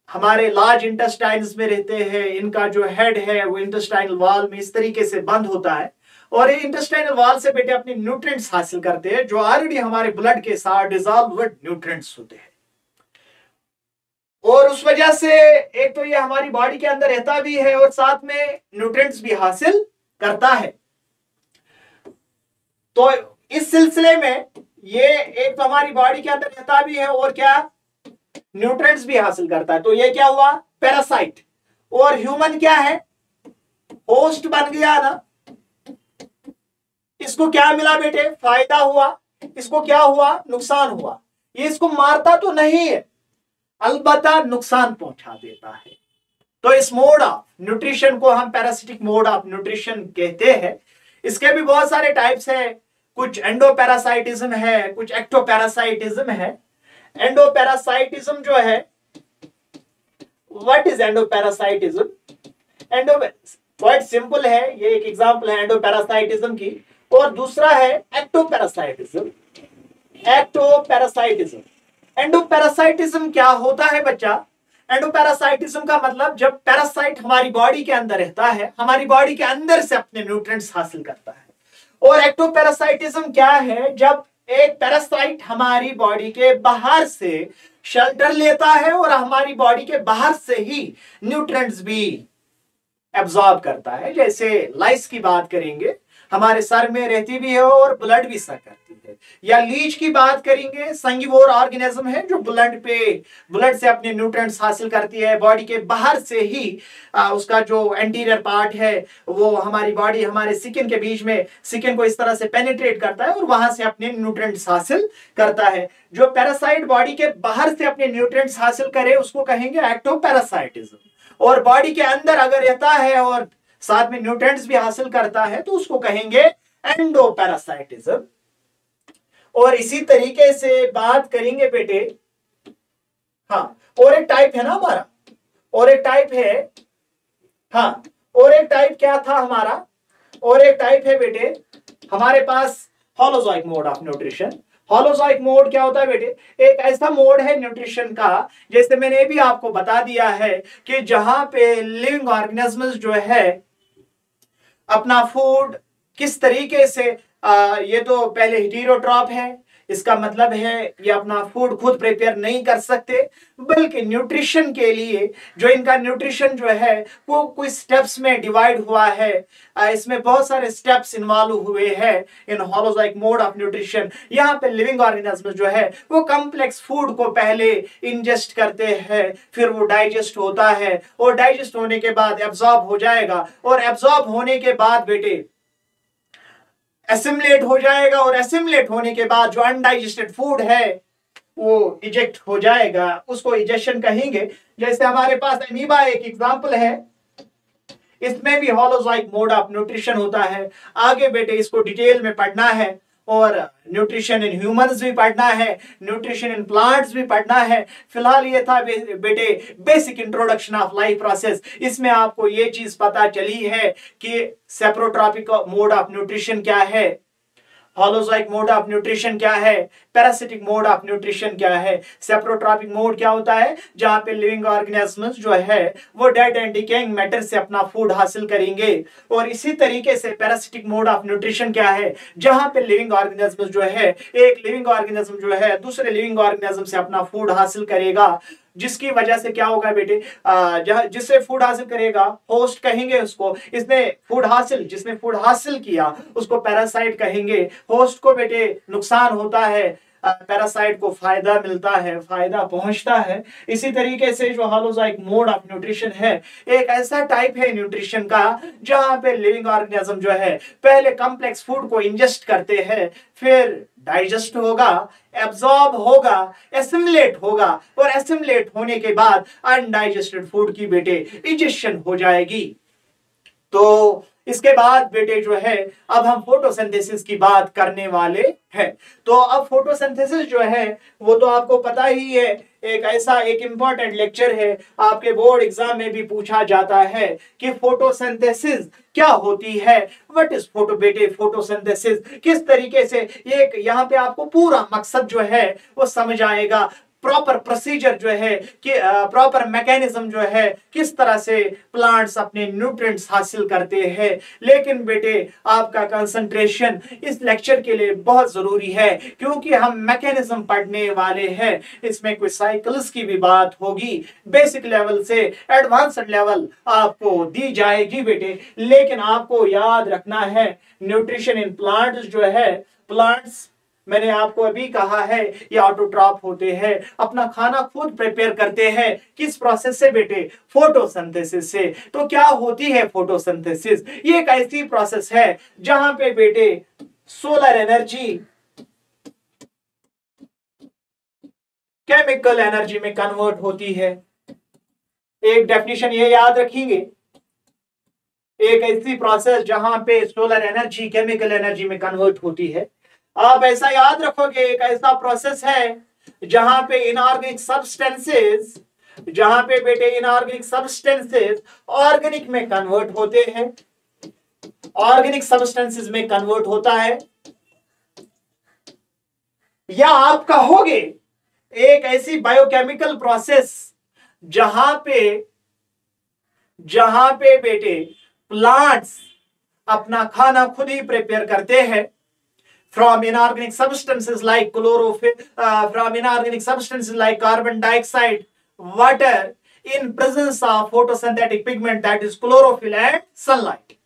हमारे लार्ज इंटेस्टाइन्स में रहते हैं। इनका जो हेड है वो इंटेस्टाइनल वॉल में इस तरीके से बंद होता है, और ये इंटेस्टाइनल वॉल से बेटे अपने न्यूट्रिएंट्स हासिल करते हैं जो ऑलरेडी हमारे ब्लड के साथ डिसॉल्व्ड न्यूट्रिएंट्स होते हैं। और उस वजह से एक तो ये हमारी बॉडी के अंदर रहता भी है और साथ में न्यूट्रिएंट्स भी हासिल करता है। तो इस सिलसिले में ये एक तो हमारी बॉडी के अंदर रहता भी है और क्या न्यूट्रिएंट्स भी हासिल करता है। तो ये क्या हुआ पैरासाइट। और ह्यूमन क्या है होस्ट बन गया ना। इसको क्या मिला बेटे फायदा हुआ, इसको क्या हुआ नुकसान हुआ। ये इसको मारता तो नहीं है अलबत्ता नुकसान पहुंचा देता है। तो इस मोड ऑफ न्यूट्रिशन को हम पैरासिटिक मोड ऑफ न्यूट्रिशन कहते हैं। इसके भी बहुत सारे टाइप्स है, कुछ एंडोपैरासाइटिज्म है, कुछ एक्टोपैरासाइटिज्म है। एंडोपैरासाइटिज्म जो है what is endoparasitism? Endo quite simple है, ये एक एग्जांपल है एंडोपैरासाइटिज्म की। और दूसरा है एक्टोपैरासाइटिज्म। एक्टोपैरासाइटिज्म एंडोपैरासाइटिज्म क्या होता है बच्चा? एंडोपैरासाइटिज्म का मतलब जब पैरासाइट हमारी बॉडी के अंदर रहता है, हमारी बॉडी के अंदर से अपने न्यूट्रिएंट्स हासिल करता है। और एक्टोपैरासाइटिज्म क्या है? जब एक पैरासाइट हमारी बॉडी के बाहर से शेल्टर लेता है और हमारी बॉडी के बाहर से ही न्यूट्रिएंट्स भी एब्जॉर्ब करता है। जैसे लाइस की बात करेंगे, हमारे सर में रहती भी है और ब्लड भी सक करती है। या लीच की बात करेंगे, संगिवोर ऑर्गेनिज्म है जो ब्लड से अपने न्यूट्रिएंट्स हासिल करती है। बॉडी के बाहर से ही उसका जो एंटीरियर पार्ट है वो हमारी बॉडी हमारे स्किन के बीच में स्किन को इस तरह से पेनिट्रेट करता है और वहां से अपने न्यूट्रिएंट्स हासिल करता है। जो पैरासाइट बॉडी के बाहर से अपने न्यूट्रिएंट्स हासिल करे उसको कहेंगे एक्टोपैरासाइटिज्म। और बॉडी के अंदर अगर रहता है और साथ में न्यूट्रिएंट्स भी हासिल करता है तो उसको कहेंगे एंडोपैरासाइटिज्म। और इसी तरीके से बात करेंगे बेटे, हाँ और एक टाइप है ना हमारा, और एक टाइप है, हाँ और एक टाइप क्या था हमारा, और एक टाइप है बेटे हमारे पास holozoic mode of nutrition. Holozoic mode क्या होता है बेटे? एक ऐसा मोड है न्यूट्रिशन का, जैसे मैंने भी आपको बता दिया है कि जहां पे लिविंग ऑर्गेनिजम्स जो है अपना फूड किस तरीके से ये तो पहले हेटेरोट्रॉप है, इसका मतलब है ये अपना फूड खुद प्रिपेयर नहीं कर सकते, बल्कि न्यूट्रिशन के लिए जो इनका न्यूट्रिशन जो है वो कुछ स्टेप्स में डिवाइड हुआ है। इसमें बहुत सारे स्टेप्स इन्वॉल्व हुए हैं इन होलोजोइक मोड ऑफ न्यूट्रिशन। यहाँ पे लिविंग ऑर्गेनिज्म जो है वो कॉम्प्लेक्स फूड को पहले इंजेस्ट करते हैं, फिर वो डाइजेस्ट होता है और डाइजेस्ट होने के बाद एब्जॉर्ब हो जाएगा और एब्जॉर्ब होने के बाद बेटे एसिमुलेट हो जाएगा और एसिमुलेट होने के बाद जो अनडाइजेस्टेड फूड है वो इजेक्ट हो जाएगा, उसको इजेक्शन कहेंगे। जैसे हमारे पास अमीबा एक एग्जांपल है, इसमें भी होलोजोइक मोड ऑफ न्यूट्रिशन होता है। आगे बेटे इसको डिटेल में पढ़ना है और न्यूट्रिशन इन ह्यूमंस भी पढ़ना है, न्यूट्रिशन इन प्लांट्स भी पढ़ना है। फिलहाल ये था बेटे basic introduction of life process. इसमें आपको ये चीज पता चली है कि सेप्रोट्रॉपिक मोड ऑफ न्यूट्रिशन क्या है, होलोजोइक मोड ऑफ न्यूट्रिशन क्या है, पैरासिटिक मोड ऑफ न्यूट्रिशन क्या है। सेप्रोट्रॉपिक मोड क्या होता है? जहां पे लिविंग ऑर्गेनिजम्स जो है वो डेड एंड डिकेइंग मैटर से अपना फूड हासिल करेंगे। और इसी तरीके से पैरासिटिक मोड ऑफ न्यूट्रिशन क्या है? जहां पे लिविंग ऑर्गेनिजम्स जो है, एक लिविंग ऑर्गेनिज्म जो है दूसरे लिविंग ऑर्गेनिज्म से अपना फूड हासिल करेगा, जिसकी वजह से क्या होगा बेटे, जिससे फूड हासिल करेगा होस्ट कहेंगे उसको। जिसने फूड हासिल किया उसको पैरासाइट कहेंगे। होस्ट को बेटे नुकसान होता है, पैरासाइट को फायदा मिलता है, फायदा पहुंचता है। इसी तरीके से जो होलोजोइक मोड ऑफ न्यूट्रिशन है एक ऐसा टाइप है न्यूट्रिशन का जहां पे लिविंग ऑर्गेनिज्म जो है पहले कॉम्प्लेक्स फूड को इंजेस्ट करते हैं, फिर डाइजेस्ट होगा, एब्जॉर्ब होगा, एसिमुलेट होगा और एसिमुलेट होने के बाद अनडाइजेस्टेड फूड की बेटे इजेक्शन हो जाएगी। तो इसके बाद बेटे जो है अब हम फोटोसिंथेसिस की बात करने वाले हैं। तो अब फोटोसिंथेसिस जो है वो तो आपको पता ही है, एक इंपॉर्टेंट लेक्चर है, आपके बोर्ड एग्जाम में भी पूछा जाता है कि फोटोसिंथेसिस क्या होती है। व्हाट इज फोटोसिंथेसिस किस तरीके से, एक यहाँ पे आपको पूरा मकसद जो है वो समझ आएगा, प्रॉपर प्रोसीजर जो है कि प्रॉपर मैकेनिज्म जो है किस तरह से प्लांट्स अपने न्यूट्रिएंट्स हासिल करते हैं। लेकिन बेटे आपका कंसंट्रेशन इस लेक्चर के लिए बहुत जरूरी है क्योंकि हम मैकेनिज्म पढ़ने वाले हैं। इसमें कुछ साइकिल्स की भी बात होगी, बेसिक लेवल से एडवांस्ड लेवल आपको दी जाएगी बेटे। लेकिन आपको याद रखना है न्यूट्रिशन इन प्लांट्स जो है प्लांट्स, मैंने आपको अभी कहा है ये ऑटोट्रॉफ होते हैं, अपना खाना खुद प्रिपेयर करते हैं। किस प्रोसेस से बेटे? फोटोसिंथेसिस से। तो क्या होती है फोटोसिंथेसिस? ये एक ऐसी प्रोसेस है जहां पे बेटे सोलर एनर्जी केमिकल एनर्जी में कन्वर्ट होती है। एक डेफिनेशन ये याद रखिए, एक ऐसी प्रोसेस जहां पे सोलर एनर्जी केमिकल एनर्जी में कन्वर्ट होती है। आप ऐसा याद रखोगे, एक ऐसा प्रोसेस है जहां पे इनऑर्गेनिक सब्सटेंसेस, जहां पे बेटे इनऑर्गेनिक सब्सटेंसेस ऑर्गेनिक में कन्वर्ट होते हैं, ऑर्गेनिक सब्सटेंसेस में कन्वर्ट होता है। या आप कहोगे एक ऐसी बायोकेमिकल प्रोसेस जहां पे बेटे प्लांट्स अपना खाना खुद ही प्रिपेयर करते हैं from inorganic substances like carbon dioxide, water, in presence of photosynthetic pigment that is chlorophyll and sunlight.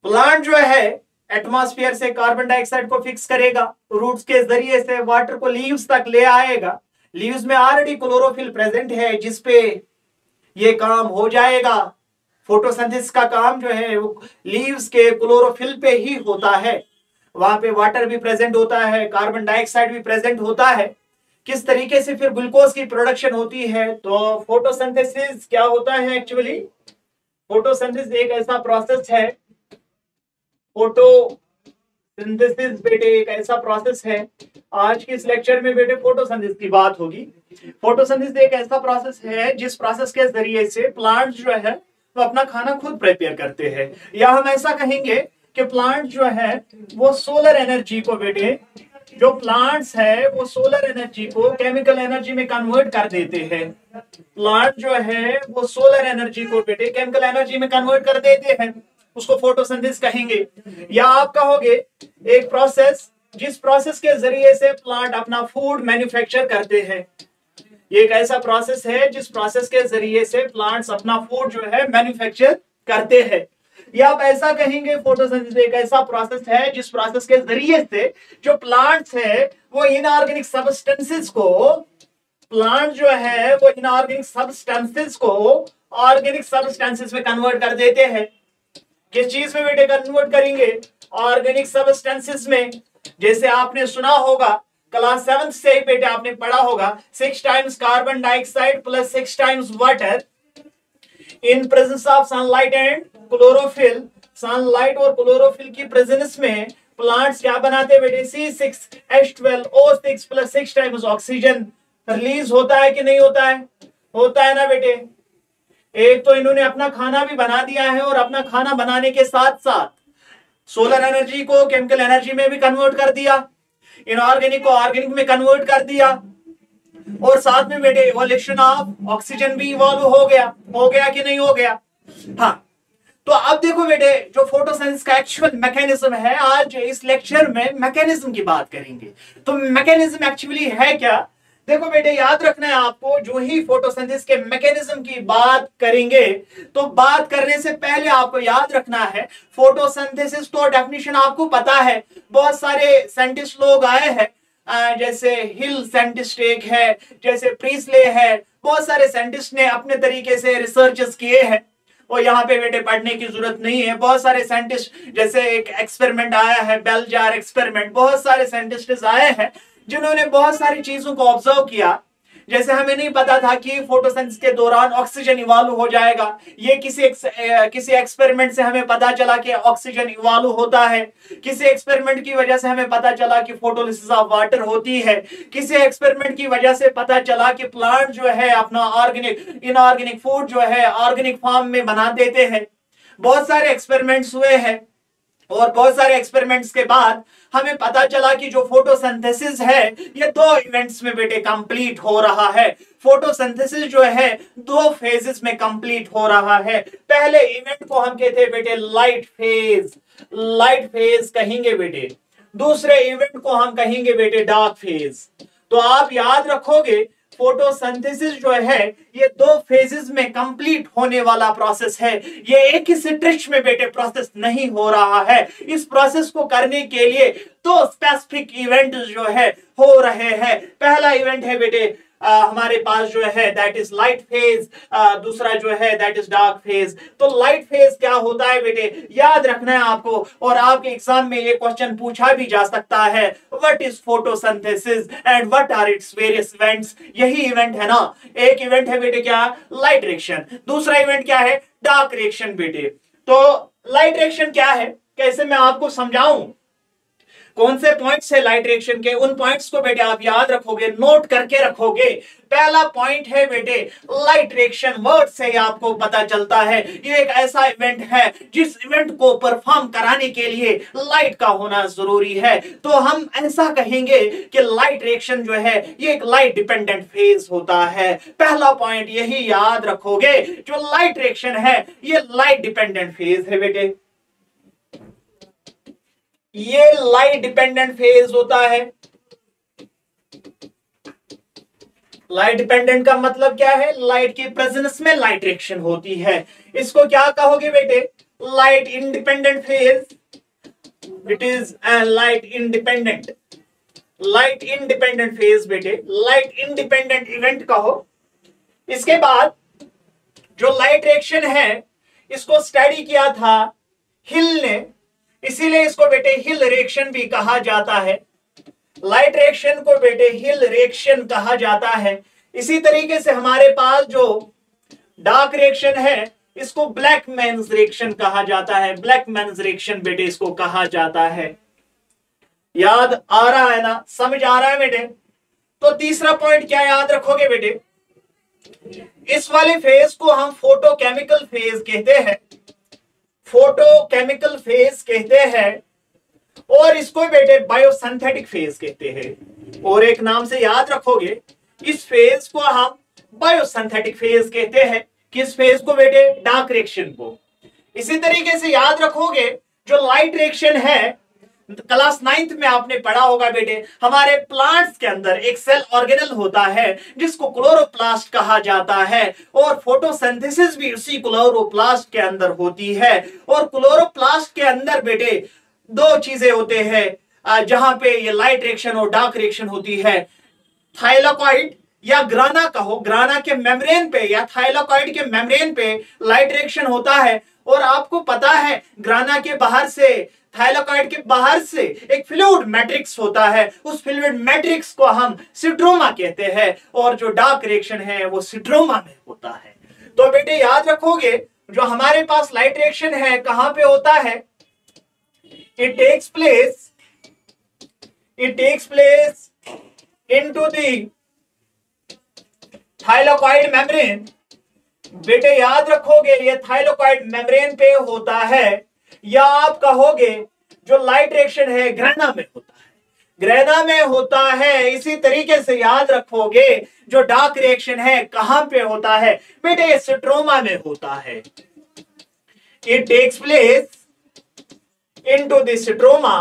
Plant जो है एटमॉस्फेयर से कार्बन डाइऑक्साइड को फिक्स करेगा, रूट्स के जरिए से वाटर को लीव्स तक ले आएगा। लीव्स में ऑलरेडी क्लोरोफिल प्रेजेंट है जिसपे ये काम हो जाएगा। फोटोसिंथेसिस का काम जो है वो लीव्स के क्लोरोफिल पे ही होता है। वहां पे वाटर भी प्रेजेंट होता है, कार्बन डाइऑक्साइड भी प्रेजेंट होता है। किस तरीके से फिर ग्लूकोज की प्रोडक्शन होती है? तो फोटोसिंथेसिस क्या होता है एक्चुअली? फोटोसिंथेसिस एक ऐसा प्रोसेस है, फोटोसिंथेसिस बेटे एक ऐसा प्रोसेस है, आज के इस लेक्चर में बेटे फोटोसिंथेसिस की बात होगी। फोटोसिंथेसिस एक ऐसा प्रोसेस है जिस प्रोसेस के जरिए से प्लांट जो है वो अपना खाना खुद प्रिपेयर करते हैं। या हम ऐसा कहेंगे कि प्लांट जो है वो सोलर एनर्जी को बेटे, जो प्लांट्स है वो सोलर एनर्जी को केमिकल एनर्जी में कन्वर्ट कर देते हैं। प्लांट जो है वो सोलर एनर्जी को बेटे केमिकल एनर्जी में कन्वर्ट कर देते हैं, उसको फोटोसिंथेसिस कहेंगे। या आप कहोगे एक प्रोसेस जिस प्रोसेस के जरिए से प्लांट अपना फूड मैन्युफैक्चर करते हैं। ये एक ऐसा प्रोसेस है जिस प्रोसेस के जरिए से प्लांट्स अपना फूड जो है मैन्युफैक्चर करते हैं। या आप ऐसा कहेंगे फोटोसिंथेसिस एक ऐसा प्रोसेस है जिस प्रोसेस के जरिए से जो प्लांट्स है वो इनऑर्गेनिक सब्सटेंसेस को, प्लांट जो है वो इनऑर्गेनिक सब्सटेंसेस को ऑर्गेनिक सब्सटेंसेस में कन्वर्ट कर देते हैं। किस चीज में बेटे कन्वर्ट करेंगे? ऑर्गेनिक सब्सटेंसेस में। जैसे आपने सुना होगा क्लास 7 से बेटे आपने पढ़ा होगा 6 times carbon dioxide plus 6 times water in presence of sunlight and chlorophyll. Sunlight और क्लोरोफिल की प्रेजेंस में प्लांट्स क्या बनाते बेटे? C6H12O6 plus 6 times oxygen release होता है कि नहीं होता है? होता है ना बेटे। एक तो इन्होंने अपना खाना भी बना दिया है और अपना खाना बनाने के साथ साथ सोलर एनर्जी को केमिकल एनर्जी में भी कन्वर्ट कर दिया, इनऑर्गेनिक को ऑर्गेनिक में कन्वर्ट कर दिया, और साथ में बेटे इवोल्यूशन ऑफ ऑक्सीजन भी इवॉल्व हो गया कि नहीं हो गया? हाँ। तो अब देखो बेटे जो फोटोसिंथेसिस का एक्चुअल मैकेनिज्म है, आज इस लेक्चर में मैकेनिज्म की बात करेंगे। तो मैकेनिज्म एक्चुअली है क्या? देखो बेटे याद रखना है आपको, जो ही फोटोसिंथेसिस के मैकेनिज्म की बात करेंगे तो बात करने से पहले आपको याद रखना है फोटोसिंथेसिस तो डेफिनेशन आपको पता है। बहुत सारे साइंटिस्ट लोग आए हैं, जैसे हिल साइंटिस्ट एक है, जैसे प्रीसले है, बहुत सारे साइंटिस्ट ने अपने तरीके से रिसर्चेस किए हैं और यहाँ पे बेटे पढ़ने की जरूरत नहीं है। बहुत सारे साइंटिस्ट, जैसे एक एक्सपेरिमेंट आया है बेल जार एक्सपेरिमेंट, बहुत सारे साइंटिस्ट आए हैं जिन्होंने बहुत सारी चीजों को ऑब्जर्व किया। जैसे हमें नहीं पता था कि फोटोसिंथेसिस के दौरान ऑक्सीजन इवॉल्व हो जाएगा, ये किसी एक्सपेरिमेंट से हमें पता चला कि ऑक्सीजन इवॉल्व होता है। किसी एक्सपेरिमेंट की वजह से हमें पता चला कि फोटोलिसिस ऑफ वाटर होती है। किसी एक्सपेरिमेंट की वजह से पता चला कि प्लांट जो है अपना ऑर्गेनिक इनऑर्गेनिक फूड जो है ऑर्गेनिक फॉर्म में बना देते हैं। बहुत सारे एक्सपेरिमेंट्स हुए हैं और बहुत सारे एक्सपेरिमेंट्स के बाद हमें पता चला कि जो फोटोसिंथेसिस है ये 2 इवेंट्स में बेटे कंप्लीट हो रहा है। फोटोसिंथेसिस जो है 2 फेजेस में कंप्लीट हो रहा है। पहले इवेंट को हम कहते हैं बेटे लाइट फेज कहेंगे बेटे। दूसरे इवेंट को हम कहेंगे बेटे डार्क फेज। तो आप याद रखोगे फोटोसिंथेसिस जो है ये दो फेजेस में कंप्लीट होने वाला प्रोसेस है। ये एक ही स्ट्रेच में बेटे प्रोसेस नहीं हो रहा है। इस प्रोसेस को करने के लिए दो स्पेसिफिक इवेंट जो है हो रहे हैं। पहला इवेंट है बेटे हमारे पास जो है दैट इज लाइट फेज, दूसरा जो है दैट इज डार्क फेज। तो लाइट फेज क्या होता है बेटे, याद रखना है आपको, और आपके एग्जाम में ये क्वेश्चन पूछा भी जा सकता है, what is photosynthesis and what are its various events. यही इवेंट है ना। एक इवेंट है बेटे क्या, लाइट रिएक्शन, दूसरा इवेंट क्या है, डार्क रिएक्शन बेटे। तो लाइट रिएक्शन क्या है, कैसे मैं आपको समझाऊं, कौन से पॉइंट्स है लाइट रिएक्शन के, उन पॉइंट्स को बेटे आप याद रखोगे, नोट करके रखोगे। पहला पॉइंट है बेटे लाइट रिएक्शन, वर्ड से ही आपको पता चलता है ये एक ऐसा इवेंट है जिस इवेंट को परफॉर्म कराने के लिए लाइट का होना जरूरी है। तो हम ऐसा कहेंगे कि लाइट रिएक्शन जो है ये एक लाइट डिपेंडेंट फेज होता है। पहला पॉइंट यही याद रखोगे, जो लाइट रिएक्शन है ये लाइट डिपेंडेंट फेज है बेटे, ये लाइट डिपेंडेंट फेज होता है। लाइट डिपेंडेंट का मतलब क्या है, लाइट की प्रेजेंस में लाइट रिएक्शन होती है। इसको क्या कहोगे बेटे, light independent phase. It is a light independent, light independent phase बेटे, लाइट इंडिपेंडेंट इवेंट कहो। इसके बाद जो लाइट रिएक्शन है इसको स्टडी किया था हिल ने, इसीलिए इसको बेटे हिल रिएक्शन भी कहा जाता है। लाइट रिएक्शन को बेटे हिल रिएक्शन कहा जाता है। इसी तरीके से हमारे पास जो डार्क रिएक्शन है इसको ब्लैकमैन्स रिएक्शन कहा जाता है। ब्लैकमैन्स रिएक्शन बेटे इसको कहा जाता है। याद आ रहा है ना, समझ आ रहा है बेटे। तो तीसरा पॉइंट क्या याद रखोगे बेटे, इस वाले फेज को हम फोटोकेमिकल फेज कहते हैं, फोटोकेमिकल फेज कहते हैं, और इसको बेटे बायोसिंथेटिक फेज कहते हैं। और एक नाम से याद रखोगे, इस फेज को हम बायोसिंथेटिक फेज कहते हैं। किस फेज को बेटे, डार्क रिएक्शन को। इसी तरीके से याद रखोगे जो लाइट रिएक्शन है, क्लास 9th में आपने पढ़ा होगा बेटे, हमारे प्लांट्स के अंदर एक सेल ऑर्गेनल होता है जिसको क्लोरोप्लास्ट कहा जाता है, और फोटोसिंथेसिस भी उसी क्लोरोप्लास्ट के अंदर होती है। और क्लोरोप्लास्ट के अंदर बेटे दो चीजें होते हैं जहां पे ये लाइट रिएक्शन और डार्क रिएक्शन होती है। थाइलाकॉइड या ग्राना कहो, ग्राना के मेम्ब्रेन पे या थाइलाकॉइड के मेम्ब्रेन पे लाइट रिएक्शन होता है। और आपको पता है ग्राना के बाहर से, थाइलाकॉइड के बाहर से एक फ्लूइड मैट्रिक्स होता है, उस फ्लूइड मैट्रिक्स को हम सिट्रोमा कहते हैं, और जो डार्क रिएक्शन है वो सिट्रोमा में होता है। तो बेटे याद रखोगे जो हमारे पास लाइट रिएक्शन है कहां पे होता है, it takes place into the thylakoid membrane। बेटे याद रखोगे ये थाइलाकॉइड मेम्ब्रेन पे होता है, या आप कहोगे जो लाइट रिएक्शन है ग्रेना में होता है, ग्रेना में होता है। इसी तरीके से याद रखोगे जो डार्क रिएक्शन है कहां पे होता है बेटे, ये सिट्रोमा में होता है। It takes place into the stroma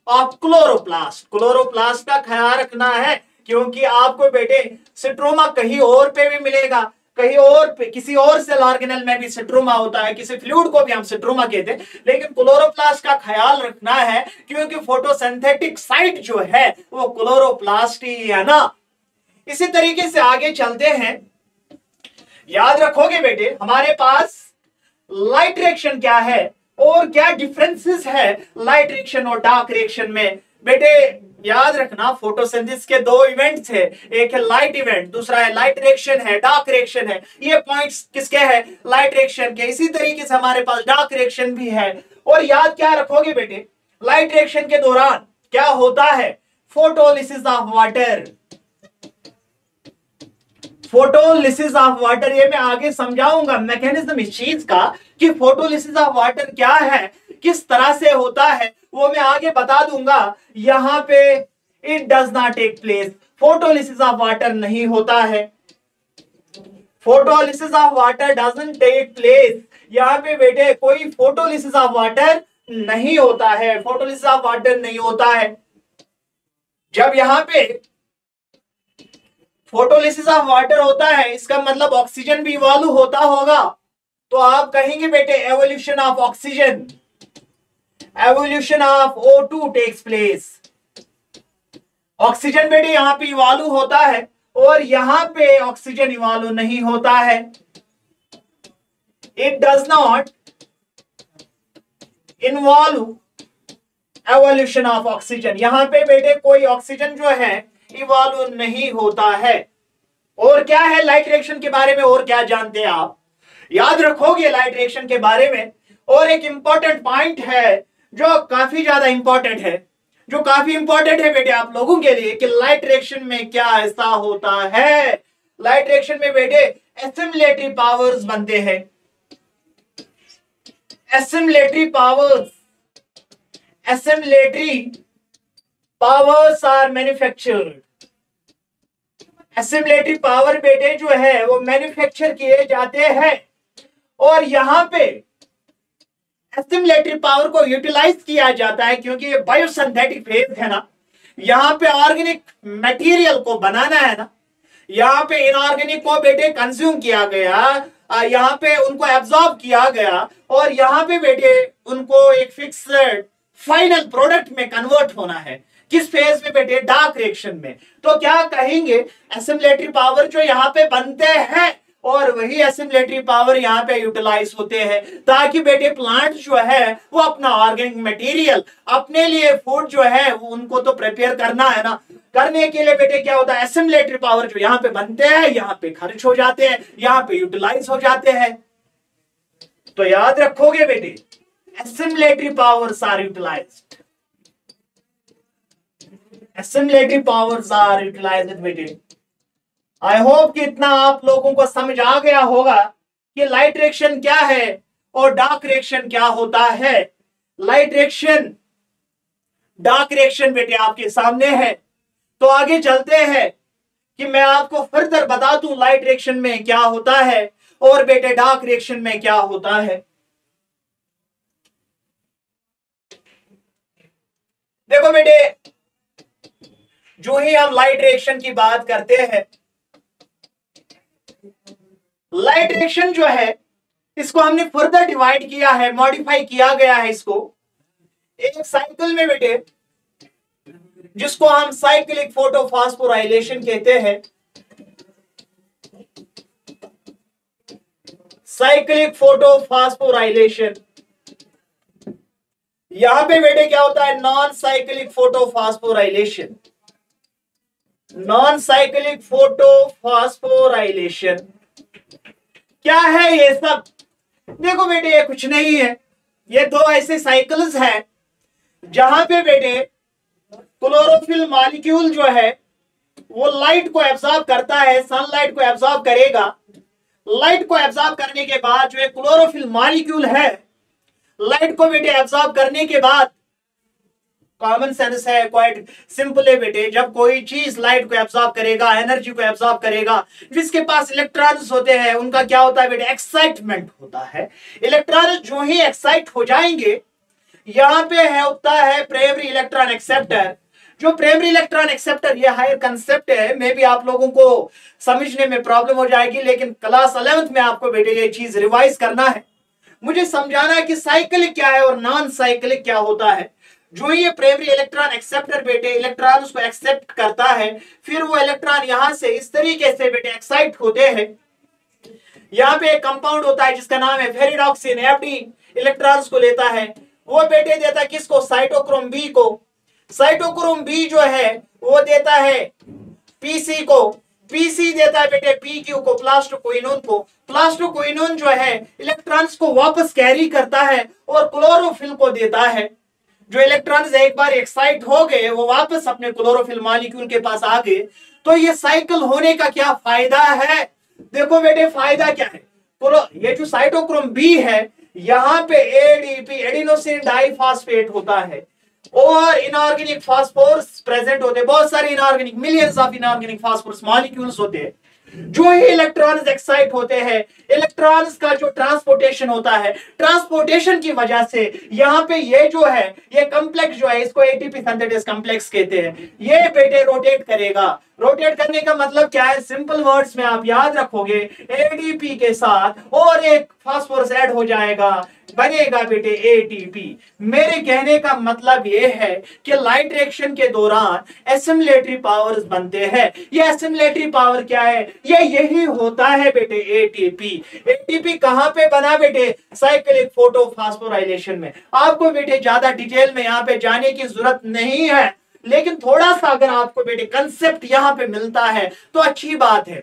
of chloroplast। Chloroplast का ख्याल रखना है, क्योंकि आपको बेटे सिट्रोमा कहीं और पे भी मिलेगा, कहीं और पे किसी और सेल ऑर्गेनल में भी सिट्रोमा होता है, किसी फ्लूइड को भी हम सिट्रोमा कहते हैं, लेकिन क्लोरोप्लास्ट का ख्याल रखना है क्योंकि फोटोसिंथेटिक साइट जो है वो क्लोरोप्लास्ट ही है ना। इसी तरीके से आगे चलते हैं। याद रखोगे बेटे हमारे पास लाइट रिएक्शन क्या है और क्या डिफरेंसेस है लाइट रिएक्शन और डार्क रिएक्शन में। बेटे याद रखना फोटोसिंथेसिस के दो इवेंट्स है, एक है लाइट इवेंट, दूसरा है लाइट रिएक्शन है, डार्क रिएक्शन है। ये पॉइंट्स किसके हैं, लाइट रिएक्शन के। इसी तरीके से हमारे पास डार्क रिएक्शन भी है। और याद क्या रखोगे बेटे, लाइट रिएक्शन के दौरान क्या होता है, photolysis of water. Photolysis of water, ये मैं आगे समझाऊंगा मैकेनिज्म इस चीज का कि फोटोलिसिस ऑफ वाटर क्या है, किस तरह से होता है, वो मैं आगे बता दूंगा। यहां पे it does not take place, photolysis of water नहीं होता है, photolysis of water doesn't take place. यहां पे बेटे कोई फोटोलिसिस ऑफ वाटर नहीं होता है, फोटोलिसिस ऑफ वाटर नहीं होता है। जब यहां पे फोटोलिसिस ऑफ वाटर होता है, इसका मतलब ऑक्सीजन भी इवॉल्व होता होगा, तो आप कहेंगे बेटे evolution of oxygen, evolution of O2 takes place. Oxygen बेटे यहां पे इवॉल्व होता है और यहां पे ऑक्सीजन इवॉल्व नहीं होता है। It does not involve evolution of oxygen, यहां पे बेटे कोई ऑक्सीजन जो है इवॉल्व नहीं होता है। और क्या है लाइट रिएक्शन के बारे में, और क्या जानते हैं आप, याद रखोगे लाइट रिएक्शन के बारे में। और एक इंपॉर्टेंट पॉइंट है जो काफी ज्यादा इंपॉर्टेंट है, जो काफी इंपॉर्टेंट है बेटे आप लोगों के लिए, कि लाइट रिएक्शन में क्या ऐसा होता है। लाइट रिएक्शन में बेटे एसिमिलेटरी पावर्स बनते हैं, assimilatory powers, assimilatory powers are manufactured. Assimilatory power बेटे जो है वो मैन्युफैक्चर किए जाते हैं, और यहां पे एसिमिलेटरी पावर को यूटिलाइज किया जाता है, क्योंकि ये बायोसिंथेटिक फेज है ना, यहां पे ऑर्गेनिक मटेरियल को बनाना है ना, यहां पे इनऑर्गेनिक को बेटे कंज्यूम किया गया, यहां पे उनको एब्जॉर्ब किया गया, और यहां पे बेटे उनको एक फिक्स्ड फाइनल प्रोडक्ट में कन्वर्ट होना है। किस फेज में बेटे, डार्क रिएक्शन में। तो क्या कहेंगे, एसिमिलेटरी पावर जो यहाँ पे बनते हैं और वही एसिमिलेटरी पावर यहाँ पे यूटिलाइज होते हैं, ताकि बेटे प्लांट जो है वो अपना ऑर्गेनिक मटेरियल, अपने लिए फूड जो है वो उनको तो प्रिपेयर करना है ना, करने के लिए बेटे क्या होता है, एसिमिलेटरी पावर जो यहाँ पे बनते हैं यहाँ पे खर्च हो जाते हैं, यहाँ पे यूटिलाइज हो जाते हैं। तो याद रखोगे बेटे assimilatory powers are utilised, assimilatory powers are utilised बेटे। आई होप कि इतना आप लोगों को समझ आ गया होगा कि लाइट रिएक्शन क्या है और डार्क रिएक्शन क्या होता है। लाइट रिएक्शन, डार्क रिएक्शन बेटे आपके सामने है। तो आगे चलते हैं कि मैं आपको फर्दर बता दूं लाइट रिएक्शन में क्या होता है और बेटे डार्क रिएक्शन में क्या होता है। देखो बेटे, जो ही हम लाइट रिएक्शन की बात करते हैं, लाइट रिएक्शन जो है इसको हमने फर्दर डिवाइड किया है, मॉडिफाई किया गया है इसको एक साइकिल में बेटे, जिसको हम साइक्लिक फोटोफॉस्फोराइलेशन कहते हैं। साइक्लिक फोटोफॉस्फोराइलेशन, यहां पे बेटे क्या होता है, non cyclic photophosphorylation, non cyclic photophosphorylation क्या है ये सब। देखो बेटे ये कुछ नहीं है, ये दो ऐसे साइकिल्स हैं जहां पे बेटे क्लोरोफिल मॉलिक्यूल जो है वो लाइट को एब्जॉर्ब करता है, सनलाइट को एब्जॉर्ब करेगा। लाइट को एब्जॉर्ब करने के बाद जो है क्लोरोफिल मॉलिक्यूल है, लाइट को बेटे एब्जॉर्ब करने के बाद, कॉमन सेंस है, क्वाइट सिंपल है बेटे, जब कोई चीज लाइट को एब्जॉर्ब करेगा, एनर्जी को एब्जॉर्ब करेगा, जिसके पास इलेक्ट्रॉन्स होते हैं उनका क्या होता है बेटे, एक्साइटमेंट होता है। इलेक्ट्रॉन्स जो ही एक्साइट हो जाएंगे, यहां पे है होता है प्राइमरी इलेक्ट्रॉन एक्सेप्टर। जो प्राइमरी इलेक्ट्रॉन एक्सेप्टर, ये हायर कंसेप्ट है, मे भी आप लोगों को समझने में प्रॉब्लम हो जाएगी, लेकिन क्लास 11th में आपको बेटे ये चीज रिवाइज करना है, मुझे समझाना है कि साइक्लिक क्या है और नॉन साइक्लिक क्या होता है। जो ये प्राइमरी इलेक्ट्रॉन एक्सेप्टर बेटे इलेक्ट्रॉन उसको एक्सेप्ट करता है, फिर वो इलेक्ट्रॉन यहां से इस तरीके से बेटे एक्साइट होते हैं। यहाँ पे एक कंपाउंड होता है जिसका नाम है फेरिडॉक्सिन, Fd इलेक्ट्रॉन्स को लेता है, वो बेटे देता है किसको, साइटोक्रोम बी को। साइटोक्रोम बी जो है वो देता है पीसी को, पीसी देता है बेटे पीक्यू को, प्लास्टोक्विनोन को। प्लास्टोक्विनोन जो है इलेक्ट्रॉन्स को वापस कैरी करता है और क्लोरोफिल को देता है। जो इलेक्ट्रॉन्स एक बार एक्साइट हो गए वो वापस अपने क्लोरोफिल मॉलिक्यूल के पास आ गए। तो ये साइकिल होने का क्या फायदा है, देखो बेटे फायदा क्या है। ये जो साइटोक्रोम बी है, यहाँ पे एडीपी एडिनोसिन डाइफॉस्फेट होता है और इनऑर्गेनिक फास्फोरस प्रेजेंट होते हैं, बहुत सारे inorganic, millions of inorganic phosphorus molecules होते हैं। जो ही इलेक्ट्रॉन्स एक्साइट होते हैं, इलेक्ट्रॉन्स का जो ट्रांसपोर्टेशन होता है, ट्रांसपोर्टेशन की वजह से यहां पे ये जो है, ये कॉम्प्लेक्स जो है, इसको एटीपी सिंथेसिस कॉम्प्लेक्स कहते हैं, ये बेटे रोटेट करेगा। रोटेट करने का मतलब क्या है, सिंपल वर्ड्स में आप याद रखोगे, एडीपी के साथ और एक फास्फोरस ऐड हो जाएगा, बनेगा बेटे एटीपी। मेरे कहने का मतलब यह है कि लाइट रिएक्शन के दौरान एसिमिलेटरी पावर्स बनते हैं। ये एसिमिलेटरी पावर क्या है, ये यही होता है बेटे एटीपी। एटीपी कहां पे बना बेटे, साइक्लिक फोटोफॉस्फोराइलेशन में। आपको बेटे ज्यादा डिटेल में यहां पे जाने की जरूरत नहीं है, लेकिन थोड़ा सा अगर आपको बेटे कंसेप्ट यहां पे मिलता है तो अच्छी बात है।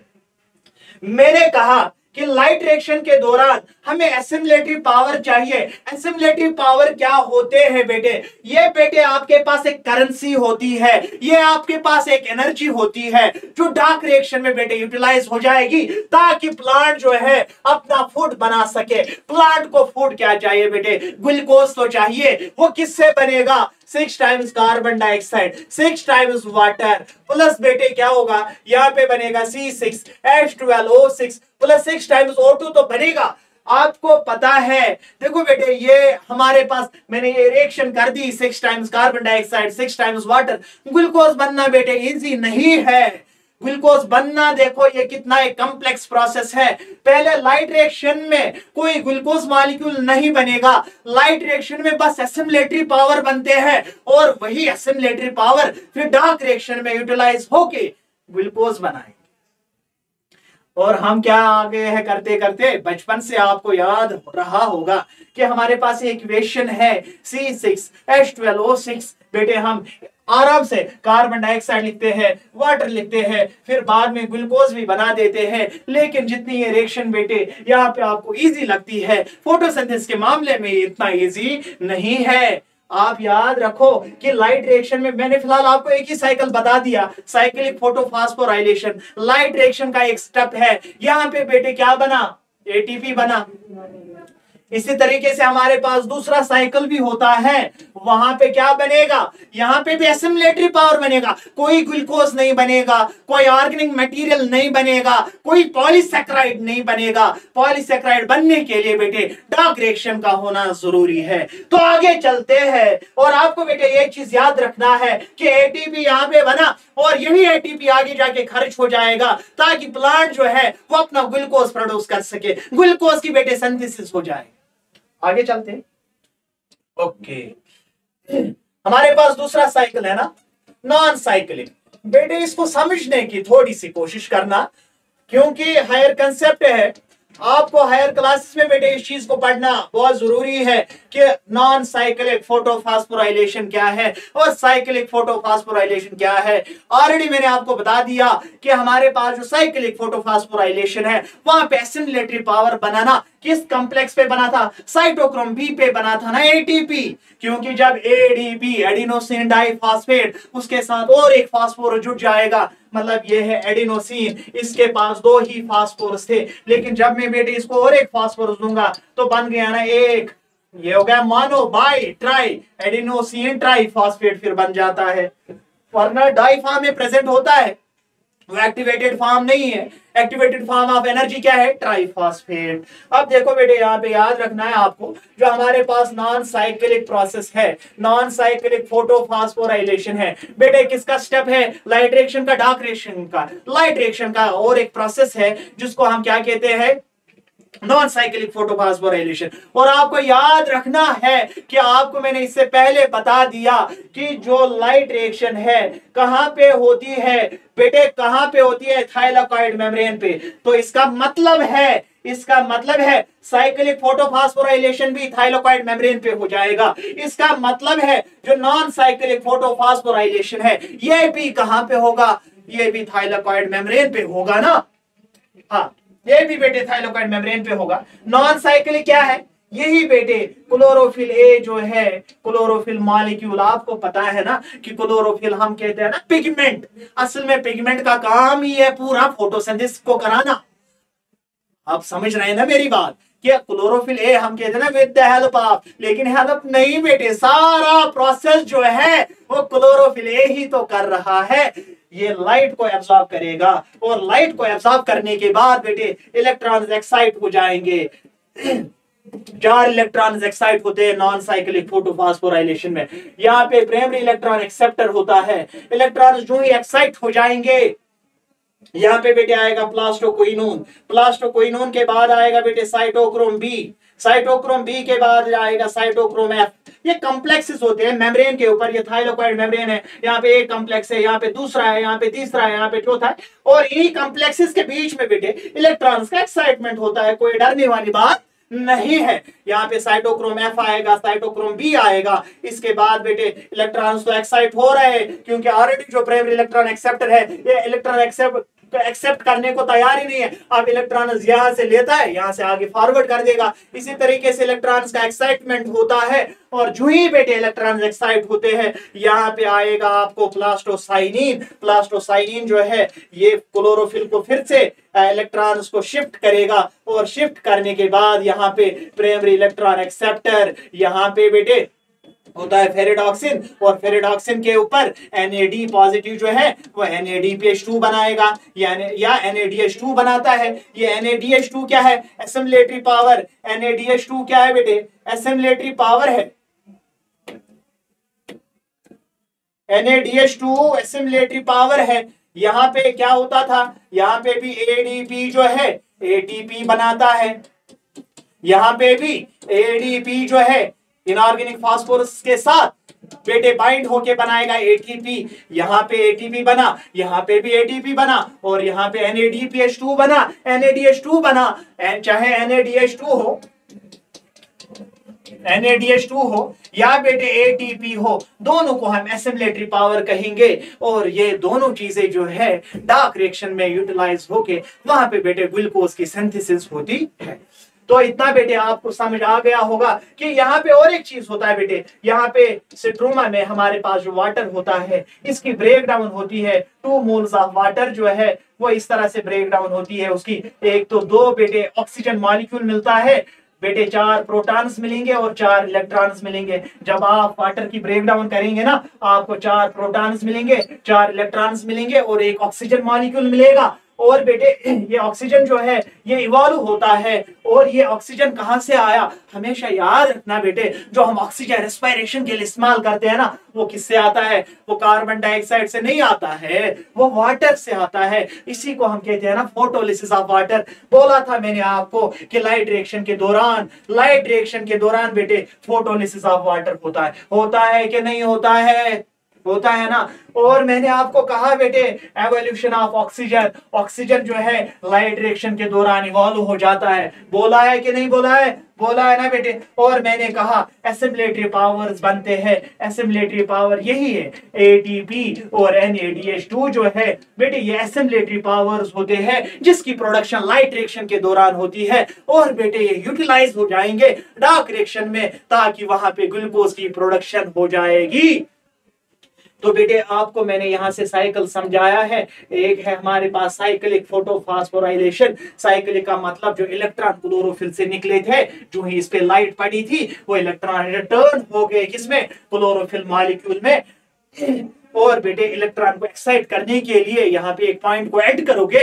मैंने कहा कि लाइट रिएक्शन के दौरान हमें एसिमिलेटरी पावर चाहिए। एसिमिलेटरी पावर क्या होते हैं बेटे, ये बेटे आपके पास एक करेंसी होती है, ये आपके पास एक एनर्जी होती है जो डार्क रिएक्शन में बेटे यूटिलाइज हो जाएगी ताकि प्लांट जो है अपना फूड बना सके। प्लांट को फूड क्या चाहिए बेटे, ग्लूकोज तो चाहिए। वो किससे बनेगा, 6 times carbon dioxide, 6 times water, plus बेटे क्या होगा, यहां पे बनेगा C6H12O6 प्लस 6 टाइम्स O2 तो बनेगा। आपको पता है, देखो बेटे ये हमारे पास, मैंने ये रिएक्शन कर दी, 6 times carbon dioxide, 6 times water. Glucose बनना बेटे इजी नहीं है। ग्लूकोज बनना देखो ये कितना एक कॉम्प्लेक्स प्रोसेस है। पहले लाइट रिएक्शन में कोई ग्लूकोज मॉलिक्यूल नहीं बनेगा, लाइट रिएक्शन में बस एसिमिलेटरी पावर बनते हैं और वही एसिमिलेटरी पावर फिर डार्क रिएक्शन में यूटिलाइज होके ग्लूकोज बनाएंगे। और हम क्या आगे है करते करते, बचपन से आपको याद रहा होगा कि हमारे पास एक इक्वेशन है C6H12O6। बेटे हम आराम से कार्बन डाइऑक्साइड लिखते हैं, वाटर लिखते हैं, फिर बाद में ग्लूकोज भी बना देते हैं। लेकिन जितनी ये रिएक्शन बेटे यहाँ पे आपको इजी लगती है, फोटोसिंथेसिस के मामले में इतना इजी नहीं है। आप याद रखो कि लाइट रिएक्शन में मैंने फिलहाल आपको एक ही साइकिल बता दिया, साइक्लिक फोटोफॉस्फोराइलेशन। लाइट रिएक्शन का एक स्टेप है, यहां पे बेटे क्या बना, एटीपी बना। इसी तरीके से हमारे पास दूसरा साइकिल भी होता है, वहां पे क्या बनेगा, यहां पे भी एसिमिलेटरी पावर बनेगा। कोई ग्लूकोज नहीं बनेगा, कोई ऑर्गेनिक मटेरियल नहीं बनेगा, कोई पॉलीसैकेराइड नहीं बनेगा। पॉलीसैकेराइड बनने के लिए बेटे डार्क रिएक्शन का होना जरूरी है। तो आगे चलते हैं और आपको बेटे एक चीज याद रखना है कि एटीपी यहां पे बना और यही एटीपी आगे जाके खर्च हो जाएगा ताकि प्लांट जो है वो अपना ग्लूकोज प्रोड्यूस कर सके, ग्लूकोज की बेटे सिंथेसिस हो जाए। आगे चलते हैं। ओके, हमारे पास दूसरा साइकिल है ना, नॉन साइक्लिक। बेटे इसको समझने की थोड़ी सी कोशिश करना, क्योंकि हायर कंसेप्ट है। आपको हायर क्लासेस में बेटे इस चीज को पढ़ना बहुत जरूरी है कि नॉन साइक्लिक फोटोफॉस्फोराइलेशन क्या है और साइक्लिक फोटोफॉस्फोराइलेशन क्या है। ऑलरेडी मैंने आपको बता दिया कि हमारे पास जो साइक्लिक फोटोफॉस्फोराइलेशन है वहां पे एसिमिलेटरी पावर बनाना किस कॉम्प्लेक्स पे बना था, साइटोक्रोम बी पे बना था ना, एटीपी। क्योंकि जब एडीपी एडिनोसिन डाइफॉस्फेट उसके साथ और एक फास्फोरस जुड़ जाएगा, मतलब ये है एडिनोसिन, इसके पास 2 ही फास्फोरस थे, लेकिन जब मैं बेटे इसको और एक फास्फोरस दूंगा तो बन गया ना एक, ये हो गया mono by try adenosine triphosphate फिर बन जाता है। वरना डाई फॉर्म में प्रेजेंट होता है, वो एक्टिवेटेड फॉर्म नहीं है। एक्टिवेटेड फॉर्म ऑफ एनर्जी क्या है, ट्राइफॉस्फेट। अब देखो बेटे यहाँ पे याद रखना है आपको, जो हमारे पास नॉन साइक्लिक प्रोसेस है, नॉन साइक्लिक फोटोफॉस्फोराइलेशन है बेटे, किसका स्टेप है, लाइट रिएक्शन का, डार्क रिएक्शन का। लाइट रिएक्शन का और एक प्रोसेस है जिसको हम क्या कहते हैं, नॉन साइक्लिक फोटोफॉस्फोराइलेशन। और आपको याद रखना है कि आपको मैंने इससे पहले बता दिया कि जो लाइट रिएक्शन है कहां पे होती है बेटे, कहां पे होती है, थाइलाकॉइड मेम्ब्रेन पे। तो इसका मतलब है साइक्लिक फोटोफॉस्फोराइलेशन भी थाइलाकॉइड मेम्ब्रेन पे हो जाएगा। इसका मतलब है जो नॉन साइक्लिक फोटोफॉस्फोराइलेशन है ये भी कहां पे होगा, ये भी थाइलाकॉइड मेम्ब्रेन पे होगा ना। हाँ, ये भी बेटे थाइलाकॉइड मेम्ब्रेन पे होगा। नॉन साइक्लिक क्या है, यही बेटे क्लोरोफिल ए जो है, क्लोरोफिल मॉलिक्यूल। आपको पता है ना कि क्लोरोफिल हम कहते हैं ना पिगमेंट, असल में पिगमेंट का काम ही है पूरा फोटोसिंथेसिस को कराना। आप समझ रहे हैं ना मेरी बात, कि क्लोरोफिल ए हम कहते हैं ना विद द हेल्प ऑफ, लेकिन हेल्प नहीं बेटे, सारा प्रोसेस जो है वो क्लोरोफिल ए ही तो कर रहा है। ये लाइट को एब्जॉर्ब करेगा और लाइट को एब्जॉर्ब करने के बाद बेटे इलेक्ट्रॉन्स एक्साइट हो जाएंगे। 4 इलेक्ट्रॉन्स एक्साइट होते हैं नॉन साइक्लिक फोटोफॉस्फोराइलेशन में। यहाँ पे प्राइमरी इलेक्ट्रॉन एक्सेप्टर होता है। इलेक्ट्रॉन्स जो ही एक्साइट हो जाएंगे यहाँ पे बेटे आएगा प्लास्टोक्विनोन। प्लास्टोक्विनोन के बाद आएगा बेटे साइटोक्रोम बी। साइटोक्रोम बी के बाद आएगा साइटोक्रोम एफ। ये कॉम्प्लेक्सेस होते हैं मेम्ब्रेन के ऊपर। ये थाइलाकोइड मेम्ब्रेन है, यहाँ पे एक कॉम्प्लेक्स है, यहाँ पे दूसरा है, यहाँ पे तीसरा है, यहाँ पे चौथा है, और इन्हीं कॉम्प्लेक्सेस के बीच में बेटे इलेक्ट्रॉन्स का एक्साइटमेंट होता है। कोई डरने वाली बात नहीं है। यहाँ पे साइटोक्रोम एफ आएगा, साइटोक्रोम बी आएगा। इसके बाद बेटे इलेक्ट्रॉन्स तो एक्साइट हो रहे हैं क्योंकि ऑलरेडी जो प्राइमरी इलेक्ट्रॉन एक्सेप्टर है ये इलेक्ट्रॉन एक्सेप्ट करने को तैयार ही नहीं है। अब इलेक्ट्रॉन यहां से लेता है, यहां से आगे फॉरवर्ड कर देगा। इसी तरीके से इलेक्ट्रॉन्स का एक्साइटमेंट होता है और जो ही बेटे इलेक्ट्रॉन्स एक्साइट होते हैं यहाँ पे आएगा आपको प्लास्टोसाइनिन। प्लास्टोसाइनिन जो है ये क्लोरोफिल को फिर से इलेक्ट्रॉन्स को शिफ्ट करेगा और शिफ्ट करने के बाद यहाँ पे प्राइमरी इलेक्ट्रॉन एक्सेप्टर यहाँ पे बेटे होता है फेरिडॉक्सिन, और फेरिडॉक्सिन के ऊपर NAD पॉजिटिव जो है वो NADPH2 बनाएगा या NADH2 बनाता है। ये NADH2 क्या है? Assimilatory power. NADH2 क्या है बेटे? एसिमिलेटरी पावर है। NADH2 एसिमिलेटरी पावर है। यहाँ पे क्या होता था? यहाँ पे भी ADP जो है ATP बनाता है। यहाँ पे भी ADP जो है इनऑर्गेनिक फास्फोरस के साथ बेटे बाइंड होके बनाएगा ATP। यहाँ पे ATP बना, यहाँ पे भी ATP बना, और यहाँ पे NADPH2 बना, NADH2 बना। चाहे NADH2 हो या बेटे ATP हो, दोनों को हम एसिमिलेटरी पावर कहेंगे। और ये दोनों चीजें जो है डार्क रिएक्शन में यूटिलाइज होके वहां पे बेटे ग्लूकोज की सिंथेसिस होती है। तो इतना बेटे आपको समझ आ गया होगा कि यहाँ पे और एक चीज होता है बेटे। यहाँ पे स्ट्रोमा में हमारे पास जो वाटर होता है इसकी ब्रेक डाउन होती है। 2 मोल्स ऑफ वाटर जो है वो इस तरह से ब्रेक डाउन होती है। उसकी एक तो 2 बेटे ऑक्सीजन मॉलिक्यूल मिलता है बेटे, 4 प्रोटॉन्स मिलेंगे और 4 इलेक्ट्रॉन्स मिलेंगे। जब आप वाटर की ब्रेक डाउन करेंगे ना, आपको 4 प्रोटॉन्स मिलेंगे, 4 इलेक्ट्रॉन्स मिलेंगे और एक ऑक्सीजन मॉलिक्यूल मिलेगा। और बेटे ये ऑक्सीजन जो है ये इवॉल्व होता है। और ये ऑक्सीजन कहां से आया? हमेशा याद रखना बेटे, जो हम ऑक्सीजन रेस्पिरेशन के लिए इस्तेमाल करते हैं ना, वो किससे आता है? वो कार्बन डाइऑक्साइड से नहीं आता है, वो वाटर से आता है। इसी को हम कहते हैं ना फोटोलिसिस ऑफ वाटर। बोला था मैंने आपको कि लाइट रिएक्शन के दौरान बेटे फोटोलिसिस ऑफ वाटर होता है कि नहीं होता है? होता है ना। और मैंने आपको कहा बेटे एवोल्यूशन ऑफ ऑक्सीजन जो है लाइट रिएक्शन के दौरान इवॉल्व हो जाता है। बोला है कि नहीं बोला है? बोला है ना बेटे। और मैंने कहा एसिमिलेटरी पावर्स बनते हैं। एसिमिलेटरी पावर यही है, ATP और NADH2 जो है बेटे ये एसिमिलेटरी पावर्स होते हैं जिसकी प्रोडक्शन लाइट रिएक्शन के दौरान होती है। और बेटे ये यूटिलाइज हो जाएंगे डार्क रिएक्शन में ताकि वहां पे ग्लूकोज की प्रोडक्शन हो जाएगी। तो बेटे आपको मैंने यहां से साइकिल समझाया है। एक है हमारे पास साइक्लिक फोटोफॉस्फोराइलेशन। साइक्लिक का मतलब जो इलेक्ट्रॉन क्लोरोफिल से निकले थे, जो ही इस पे लाइट पड़ी थी, वो इलेक्ट्रॉन रिटर्न हो गए किसमें? क्लोरोफिल मॉलिक्यूल में। और बेटे इलेक्ट्रॉन को एक्साइट करने के लिए यहाँ पे एक पॉइंट को ऐड करोगे।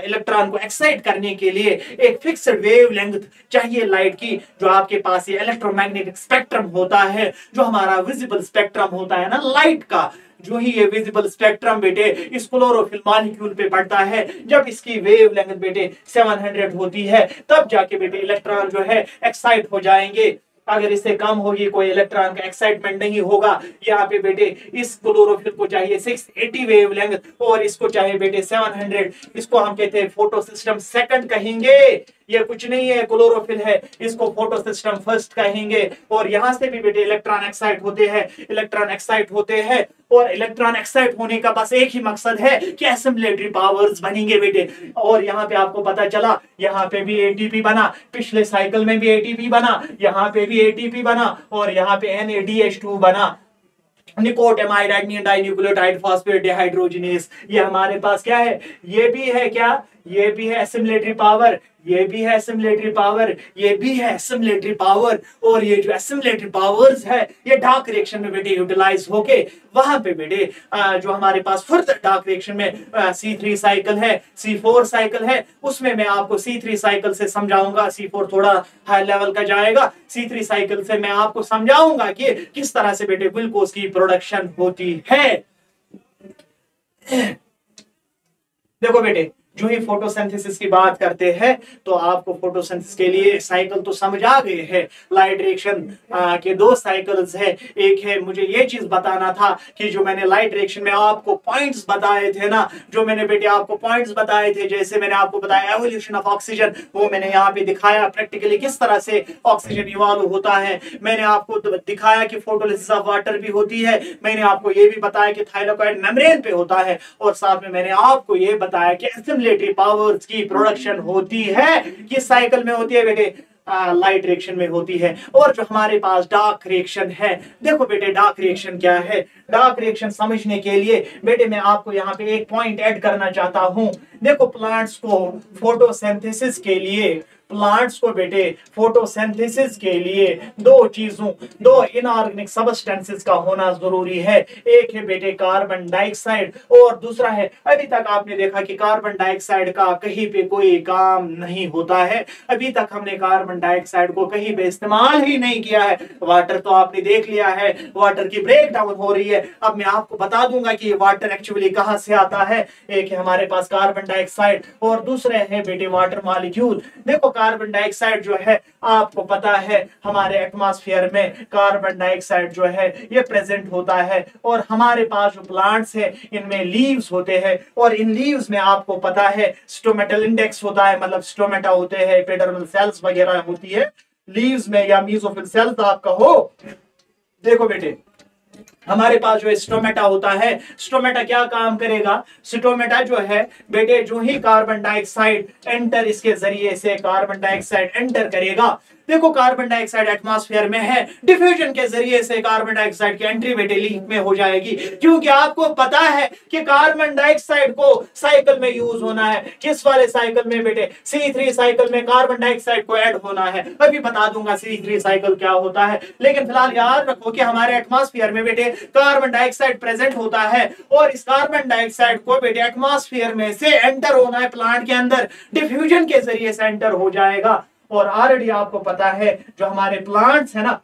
इलेक्ट्रॉन को एक्साइट करने के लिए एक फिक्स्ड वेवलेंथ चाहिए लाइट की। जो आपके पास ये इलेक्ट्रोमैग्नेटिक स्पेक्ट्रम होता है, जो हमारा विजिबल स्पेक्ट्रम होता है ना लाइट का, जो ही ये विजिबल स्पेक्ट्रम बेटे इस क्लोरोफिल मॉलिक्यूल पे पड़ता है, जब इसकी वेवलेंथ बेटे 700 होती है, तब जाके बेटे इलेक्ट्रॉन जो है एक्साइट हो जाएंगे। अगर इससे कम होगी कोई इलेक्ट्रॉन का एक्साइटमेंट नहीं होगा। यहाँ पे बेटे इस क्लोरोफिल को चाहिए 680 वेवलेंथ और इसको चाहिए बेटे 700। इसको हम कहते हैं फोटो सिस्टम सेकंड कहेंगे। ये कुछ नहीं है, क्लोरोफिल है, इसको फोटो सिस्टम फर्स्ट कहेंगे। और यहां से भी बेटे इलेक्ट्रॉन एक्साइट होते हैं और इलेक्ट्रॉन एक्साइट होने का बस एक ही मकसद है कि एसिमिलेटरी पावर्स बनेंगे बेटे। और यहाँ पे आपको पता चला यहाँ पे भी ATP बना, पिछले साइकिल में भी ATP बना, यहाँ पे भी ATP बना और यहाँ पे NADH2 बना। निकोटामाइड एडेनिन डाइन्यूक्लियोटाइड फॉस्फेट डिहाइड्रोजिनेज, ये हमारे पास क्या है? ये भी है क्या? ये भी है एसिमिलेटरी पावर, ये भी है एसिमिलेटरी पावर, ये भी है एसिमिलेटरी पावर। और ये जो एसिमिलेटरी पावर्स है ये डार्क रिएक्शन में बेटे यूटिलाइज होके वहां पे बेटे जो हमारे पास फर्दर डार्क रिएक्शन में C3 साइकिल है, C4 साइकिल है, उसमें मैं आपको C3 साइकिल से समझाऊंगा। C4 थोड़ा हाई लेवल का जाएगा, C3 साइकिल से मैं आपको समझाऊंगा कि किस तरह से बेटे ग्लूकोज की प्रोडक्शन होती है। देखो बेटे, जो ही फोटोसिंथेसिस की बात करते हैं तो आपको फोटोसिंथेसिस के लिए साइकिल तो समझ आ गए हैं। लाइट रिएक्शन के दो साइकिल्स है। एक है, मुझे ये चीज बताना था कि जो मैंने लाइट रिएक्शन में आपको पॉइंट्स बताए थे ना, जो मैंने बेटे आपको पॉइंट्स बताए थे, जैसे मैंने आपको बताया एवोल्यूशन ऑफ ऑक्सीजन, वो मैंने यहाँ पे दिखाया प्रैक्टिकली किस तरह से ऑक्सीजन इवॉल्व होता है। मैंने आपको दिखाया कि फोटोलिसिस ऑफ वाटर भी होती है। मैंने आपको ये भी बताया कि थाइलाकोइड मेम्ब्रेन पे होता है। और साथ में मैंने आपको ये बताया कि एसिमिलेटरी पावर्स की प्रोडक्शन होती है, किस साइकिल में होती है बेटे, लाइट रिएक्शन में होती है। और जो हमारे पास डार्क रिएक्शन है, देखो बेटे डार्क रिएक्शन क्या है। डार्क रिएक्शन समझने के लिए बेटे मैं आपको यहाँ पे एक पॉइंट ऐड करना चाहता हूं। देखो प्लांट्स को फोटोसिंथेसिस के लिए, प्लांट्स को बेटे फोटोसिंथेसिस के लिए दो चीजों, दो इनऑर्गेनिक सब्सटेंसेस का होना जरूरी है। एक है बेटे कार्बन डाइऑक्साइड और दूसरा है, अभी तक आपने देखा कि कार्बन डाइऑक्साइड का कहीं पे कोई काम नहीं होता है। अभी तक हमने कार्बन डाइऑक्साइड को कहीं पे इस्तेमाल ही नहीं किया है। वाटर तो आपने देख लिया है, वाटर की ब्रेक डाउन हो रही है। अब मैं आपको बता दूंगा कि वाटर एक्चुअली कहां से आता है। एक है हमारे पास कार्बन डाइऑक्साइड और दूसरे है बेटे वाटर मॉलिक्यूल। देखो कार्बन डाइऑक्साइड जो है, आपको पता है हमारे एटमॉस्फेयर में कार्बन डाइऑक्साइड जो है ये प्रेजेंट होता है। और हमारे पास जो प्लांट्स है इनमें लीव्स होते हैं और इन लीव्स में आपको पता है स्टोमेटल इंडेक्स होता है, मतलब स्टोमेटा होते हैं, एपिडर्मल सेल्स वगैरह होती है लीव्स में, या मेसोफिल सेल्स आपका हो। देखो बेटे हमारे पास जो स्टोमेटा होता है, स्टोमेटा क्या काम करेगा। स्टोमेटा जो है बेटे जो ही कार्बन डाइऑक्साइड एंटर, इसके जरिए से कार्बन डाइऑक्साइड एंटर करेगा। देखो कार्बन डाइऑक्साइड एटमॉस्फेयर में है, डिफ्यूजन के जरिए से कार्बन डाइऑक्साइड की एंट्री बेटे लीफ में हो जाएगी। क्योंकि आपको पता है कि कार्बन डाइऑक्साइड को साइकिल में यूज होना है। किस वाले साइकिल में बेटे, C3 साइकिल में कार्बन डाइऑक्साइड को ऐड होना है। अभी बता दूंगा C3 साइकिल क्या होता है, लेकिन फिलहाल याद रखो कि हमारे एटमॉस्फेयर में बेटे कार्बन डाइऑक्साइड प्रेजेंट होता है और इस कार्बन डाइऑक्साइड को बेटे एटमॉस्फेयर में से एंटर होना है प्लांट के अंदर, डिफ्यूजन के जरिए से एंटर हो जाएगा। और ऑलरेडी आपको पता है जो हमारे प्लांट्स है ना,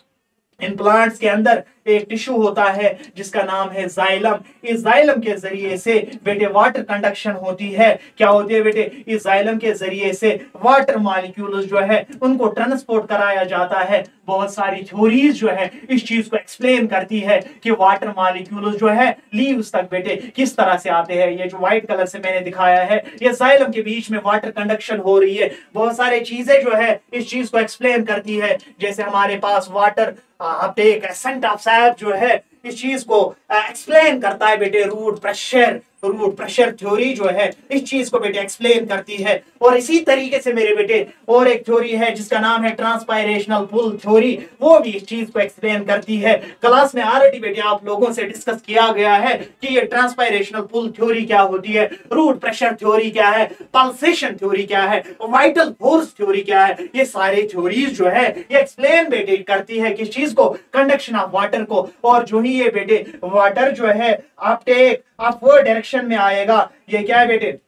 इन प्लांट्स के अंदर एक टिश्यू होता है जिसका नाम है जाइलम। इस जाइलम के जरिए से बेटे वाटर कंडक्शन होती है। क्या होती है बेटे, इस जाइलम के जरिए से वाटर मॉलिक्यूल्स जो है उनको ट्रांसपोर्ट कराया जाता है। बहुत सारी थ्योरीज जो है इस चीज को एक्सप्लेन करती है कि वाटर मॉलिक्यूल्स जो है लीव्स तक बेटे किस तरह से आते हैं। ये जो व्हाइट कलर से मैंने दिखाया है, ये जाइलम के बीच में वाटर कंडक्शन हो रही है। बहुत सारी चीजें जो है इस चीज को एक्सप्लेन करती है, जैसे हमारे पास water uptake, ascent of sap जो है इस चीज को एक्सप्लेन करता है बेटे। रूट प्रेशर थ्योरी जो है इस चीज को बेटे एक्सप्लेन करती है। और इसी तरीके से मेरे बेटे और एक थ्योरी है जिसका नाम है ट्रांसपायरेशनल पुल थ्योरी, वो भी इस चीज को एक्सप्लेन करती है। क्लास में ऑलरेडी बेटे आप लोगों से डिस्कस किया गया है कि ये ट्रांसपायरेशनल पुल थ्योरी क्या होती है, रूट प्रेशर थ्योरी क्या है, पल्सेशन थ्योरी क्या है, वाइटल फोर्स थ्योरी क्या है। ये सारी थ्योरीज जो है ये एक्सप्लेन बेटे करती है किस चीज को, कंडक्शन ऑफ वाटर को। और जो ही ये बेटे वाटर जो है अपटेक अपवर्ड डायरेक्शन में आएगा, ये क्या है बेटे,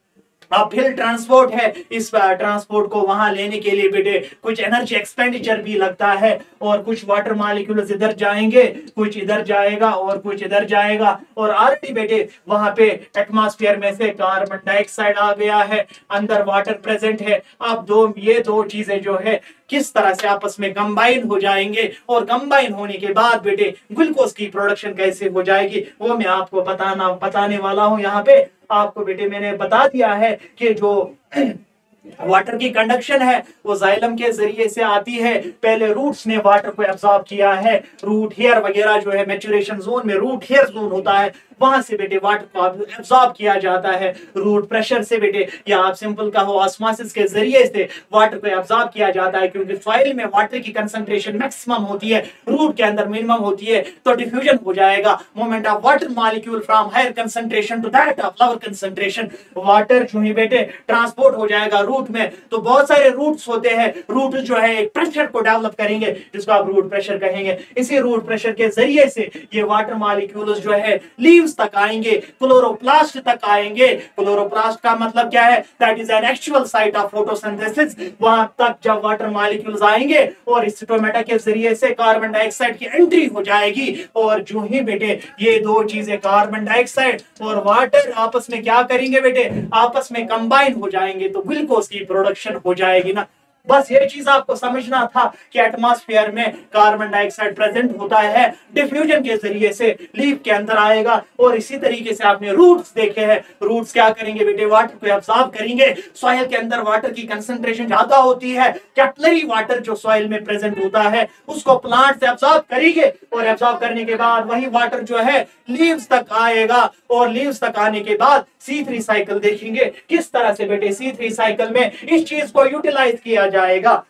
अपहिल ट्रांसपोर्ट है। इस ट्रांसपोर्ट को वहां लेने के लिए बेटे कुछ एनर्जी एक्सपेंडिचर भी लगता है और कुछ वाटर मॉलिक्यूल्स इधर जाएंगे, कुछ इधर जाएगा और कुछ इधर जाएगा। और ऑलरेडी बेटे वहां पे एटमॉस्फेयर में से कार्बन डाइऑक्साइड आ गया है, अंदर वाटर प्रेजेंट है। अब ये दो चीजें जो है किस तरह से आपस में कंबाइन हो जाएंगे और कंबाइन होने के बाद बेटे ग्लूकोज की प्रोडक्शन कैसे हो जाएगी वो मैं आपको बताने वाला हूं। यहाँ पे आपको बेटे मैंने बता दिया है कि जो वाटर की कंडक्शन है वो जाइलम के जरिए से आती है। पहले रूट्स ने वाटर को एब्जॉर्ब किया है, रूट हेयर वगैरह जो है मैच्योरेशन जोन में रूट हेयर जोन होता है, वहां से बेटे वाटर को एब्जॉर्ब किया जाता है रूट प्रेशर से बेटे, या आप सिंपल कहो ऑस्मोसिस के जरिए से वाटर को एब्जॉर्ब किया जाता है, क्योंकि सॉइल में वाटर की कंसंट्रेशन मैक्सिमम होती है, रूट के अंदर मिनिमम होती है, तो डिफ्यूजन हो जाएगा। Movement of water molecule from higher concentration to that of lower concentration, water जो ही बेटे ट्रांसपोर्ट हो जाएगा रूट में। तो बहुत सारे रूट्स होते हैं, रूट जो है एक प्रेशर को डेवलप करेंगे जिसको आप रूट प्रेशर कहेंगे। इसी रूट प्रेशर के जरिए से ये वाटर मॉलिक्यूल्स जो है लीव्स तक आएंगे, क्लोरोप्लास्ट तक आएंगे। क्लोरोप्लास्ट का मतलब क्या है? That is an actual site of photosynthesis. वहां तक जब वाटर मॉलिक्यूल्स आएंगे और स्टोमेटा के जरिए से कार्बन डाइऑक्साइड की एंट्री हो जाएगी, और जो ही बेटे ये दो चीजें कार्बन डाइऑक्साइड और वाटर आपस में क्या करेंगे बेटे? आपस में कंबाइन हो जाएंगे, तो ग्लूकोज की प्रोडक्शन हो जाएगी ना। बस ये चीज आपको समझना था कि एटमॉस्फेयर में कार्बन डाइऑक्साइड प्रेजेंट होता है, डिफ्यूजन के जरिए से लीफ के अंदर आएगा। और इसी तरीके से आपने रूट्स देखे हैं, रूट्स क्या करेंगे बेटे? वाटर को एब्जॉर्ब करेंगे। सॉइल के अंदर वाटर की कंसंट्रेशन ज्यादा होती है, कैपिलरी वाटर जो सॉइल में प्रेजेंट होता है उसको प्लांट से एब्जॉर्ब करेंगे, और एब्जॉर्ब करने के बाद वही वाटर जो है लीव्स तक आएगा, और लीव्स तक आने के बाद C3 साइकिल देखेंगे किस तरह से बेटे C3 साइकिल में इस चीज को यूटिलाइज किया जाएगा।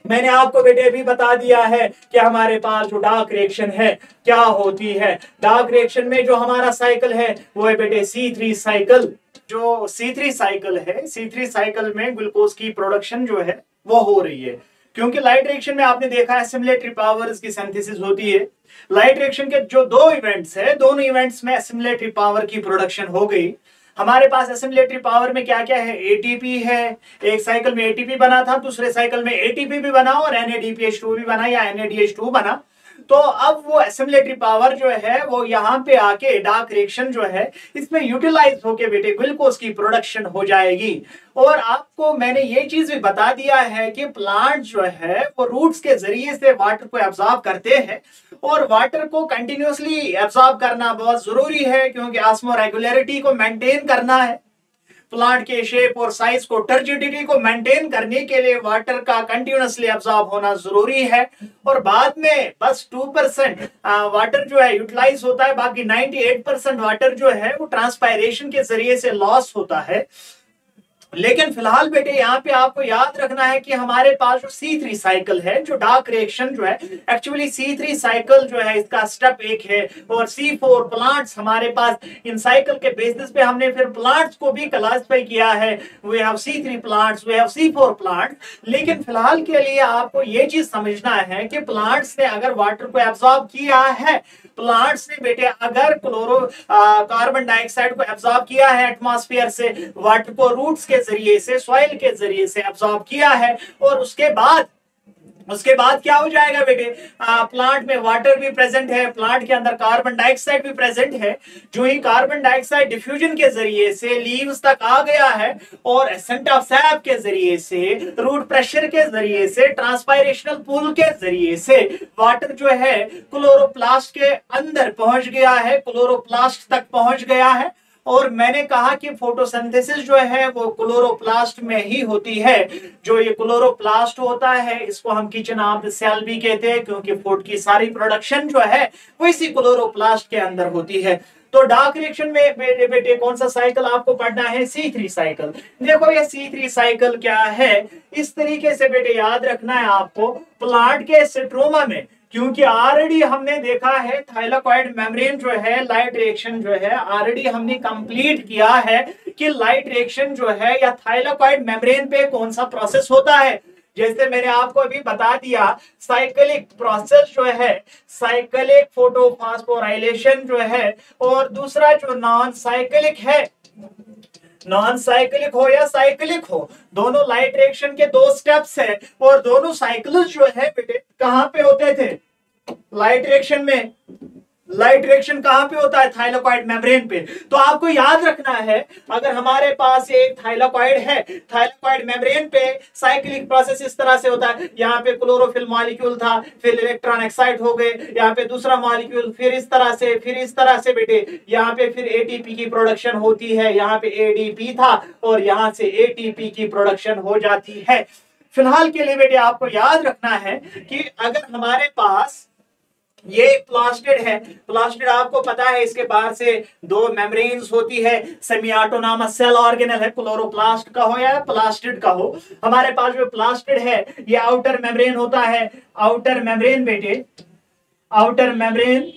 मैंने आपको बेटे अभी बता दिया है कि हमारे पास जो डार्क रिएक्शन है क्या होती है। डार्क रिएक्शन में जो हमारा साइकिल है वो है बेटे C3 साइकिल। जो C3 साइकिल है, C3 साइकिल में ग्लूकोज की प्रोडक्शन जो है वो हो रही है, क्योंकि लाइट रिएक्शन में आपने देखा है एसिमिलेटरी पावर्स की सिंथेसिस होती है। लाइट रिएक्शन के जो दो इवेंट्स है, दोनों इवेंट्स में एसिमिलेटरी पावर की प्रोडक्शन हो गई। हमारे पास एसिमिलेटरी पावर में क्या क्या है? एटीपी है, एक साइकिल में एटीपी बना था, दूसरे साइकिल में एटीपी भी बना और NADPH2 भी बना या NADH2 बना। तो अब वो एसिमिलेटरी पावर जो है वो यहाँ पे आके डार्क रिएक्शन जो है इसमें यूटिलाइज होके बेटे ग्लूकोज की प्रोडक्शन हो जाएगी। और आपको मैंने ये चीज भी बता दिया है कि प्लांट जो है वो रूट्स के जरिए से वाटर को एब्जॉर्ब करते हैं, और वाटर को कंटिन्यूअसली एब्जॉर्ब करना बहुत जरूरी है, क्योंकि ऑस्मोरेगुलरिटी को मेंटेन करना है। प्लांट के शेप और साइज को, टर्जिडिटी को मेंटेन करने के लिए वाटर का कंटिन्यूअसली एब्जॉर्ब होना जरूरी है। और बाद में बस 2% वाटर जो है यूटिलाइज होता है, बाकी 98% वाटर जो है वो ट्रांसपायरेशन के जरिए से लॉस होता है। लेकिन फिलहाल बेटे यहाँ पे आपको याद रखना है कि हमारे पास जो C3 साइकिल है, जो डार्क रिएक्शन जो है, एक्चुअली C3 साइकिल जो है इसका स्टेप 1 है, और C4 प्लांट्स हमारे पास। इन साइकिल के बेसिस पे हमने फिर प्लांट्स को भी क्लासिफाई किया है। We have C3 plants, we have C4 plants. लेकिन फिलहाल के लिए आपको ये चीज समझना है कि प्लांट्स ने अगर वाटर को एब्जॉर्ब किया है, प्लांट्स ने बेटे अगर कार्बन डाइऑक्साइड को एब्जॉर्ब किया है एटमॉस्फेयर से, वाटर को रूट्स के जरिए से, सॉइल के जरिए से एब्जॉर्ब किया है, और उसके बाद क्या हो जाएगा बेटे? प्लांट में वाटर भी प्रेजेंट है, प्लांट के अंदर कार्बन डाइऑक्साइड भी प्रेजेंट है। जो ही कार्बन डाइऑक्साइड डिफ्यूजन के जरिए से लीव्स तक आ गया है, और एसेंट ऑफ सैप के जरिए से, रूट प्रेशर के जरिए से, ट्रांसपायरेशनल पूल के जरिए से वाटर जो है क्लोरोप्लास्ट के अंदर पहुंच गया है, क्लोरोप्लास्ट तक पहुंच गया है। और मैंने कहा कि फोटोसिंथेसिस जो है वो क्लोरोप्लास्ट में ही होती है। जो ये क्लोरोप्लास्ट होता है इसको हम किचन ऑफ द सेल भी कहते हैं, क्योंकि फूड की सारी प्रोडक्शन जो है वो इसी क्लोरोप्लास्ट के अंदर होती है। तो डार्क रिएक्शन में बेटे कौन सा साइकिल आपको पढ़ना है? C3 cycle. देखो ये C3 साइकिल क्या है, इस तरीके से बेटे याद रखना है आपको। प्लांट के स्ट्रोमा में, क्योंकि ऑलरेडी हमने देखा है थाइलाकॉइड मेम्ब्रेन जो है, लाइट रिएक्शन जो है ऑलरेडी हमने कंप्लीट किया है कि लाइट रिएक्शन जो है या थाइलाकॉइड मेम्ब्रेन पे कौन सा प्रोसेस होता है। जैसे मैंने आपको अभी बता दिया, साइक्लिक प्रोसेस जो है, साइक्लिक फोटोफॉस्फोराइलेशन जो है, और दूसरा जो नॉन साइक्लिक है, नॉन साइक्लिक हो या साइक्लिक हो, दोनों लाइट रिएक्शन के दो स्टेप्स है, और दोनों साइकिल्स जो है बेटे कहां पे होते थे? लाइट रिएक्शन में। लाइट रिएक्शन कहां पे होता है? थाइलाकॉइड मेम्ब्रेन पे। तो आपको याद रखना है, अगर हमारे पास एक थाइलाकॉइड है, थाइलाकॉइड मेम्ब्रेन पे साइक्लिक प्रोसेस इस तरह से होता है। यहाँ पे क्लोरोफिल मॉलिक्यूल था, फिर इलेक्ट्रॉन एक्साइट हो गए, यहाँ पे दूसरा मॉलिक्यूल, फिर इस तरह से, फिर इस तरह से बेटे यहाँ पे फिर एटीपी की प्रोडक्शन होती है। यहाँ पे एडीपी था और यहाँ से एटीपी की प्रोडक्शन हो जाती है। फिलहाल के लिए बेटे आपको याद रखना है कि अगर हमारे पास ये प्लास्टिड है। प्लास्टिड आपको पता है इसके बाहर से दो मेम्ब्रेन्स होती है, सेमी ऑटोनॉमस सेल ऑर्गेनल है, क्लोरोप्लास्ट का हो या प्लास्टिड का हो। हमारे पास जो प्लास्टिड है ये आउटर मेम्ब्रेन होता है, आउटर मेम्ब्रेन बेटे, आउटर मेम्ब्रेन,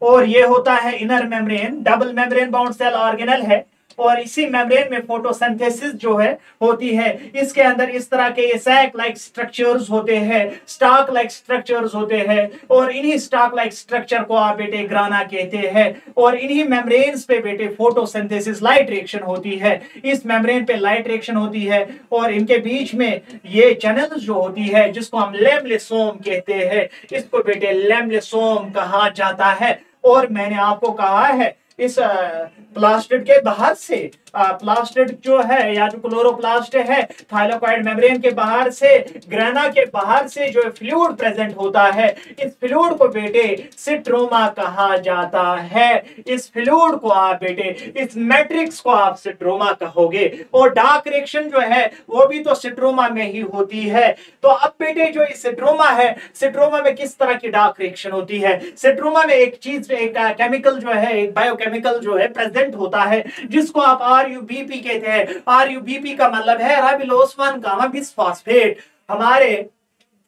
और ये होता है inner membrane. Double membrane bound cell organelle है और इसी मेम्ब्रेन में फोटोसिंथेसिस जो है होती है। इसके अंदर इस तरह के ये सैक लाइक स्ट्रक्चर्स होते हैं, स्टॉक लाइक स्ट्रक्चर्स होते हैं, और इन्हीं स्टॉक लाइक स्ट्रक्चर को आप बेटे ग्राना कहते हैं। और इन्हीं मेम्ब्रेन्स पे बेटे फोटोसिंथेसिस लाइट रिएक्शन होती है, इस मेम्ब्रेन पे लाइट रिएक्शन होती है और इनके बीच में ये चैनल्स जो होती है जिसको हम लेमलेसोम कहते हैं, इसको बेटे लेमलेसोम कहा जाता है। और मैंने आपको कहा है इस प्लास्टिड के बाहर से, प्लास्टिड जो है या जो क्लोरोप्लास्ट है, थाइलाकोइड मेम्ब्रेन के बाहर से, ग्रेना के बाहर से जो फ्लूइड प्रेजेंट होता है, इस फ्लूइड को बेटे सिट्रोमा कहा जाता है। इस फ्लूइड को आप बेटे, इस मैट्रिक्स को आप सिट्रोमा कहोगे। और डार्क रिएक्शन जो है वो भी तो सिट्रोमा में ही होती है। तो अब बेटे जो इस सिट्रोमा है, सिट्रोमा में किस तरह की डार्क रिएक्शन होती है? सिट्रोमा में एक चीज, एक केमिकल जो है, एक बायोकेमिकल जो है प्रेजेंट होता है जिसको आप आरयूबीपी कहते हैं। आरयूबीपी का मतलब है राबिलोसमान गामा बिस्फॉस्फेट। हमारे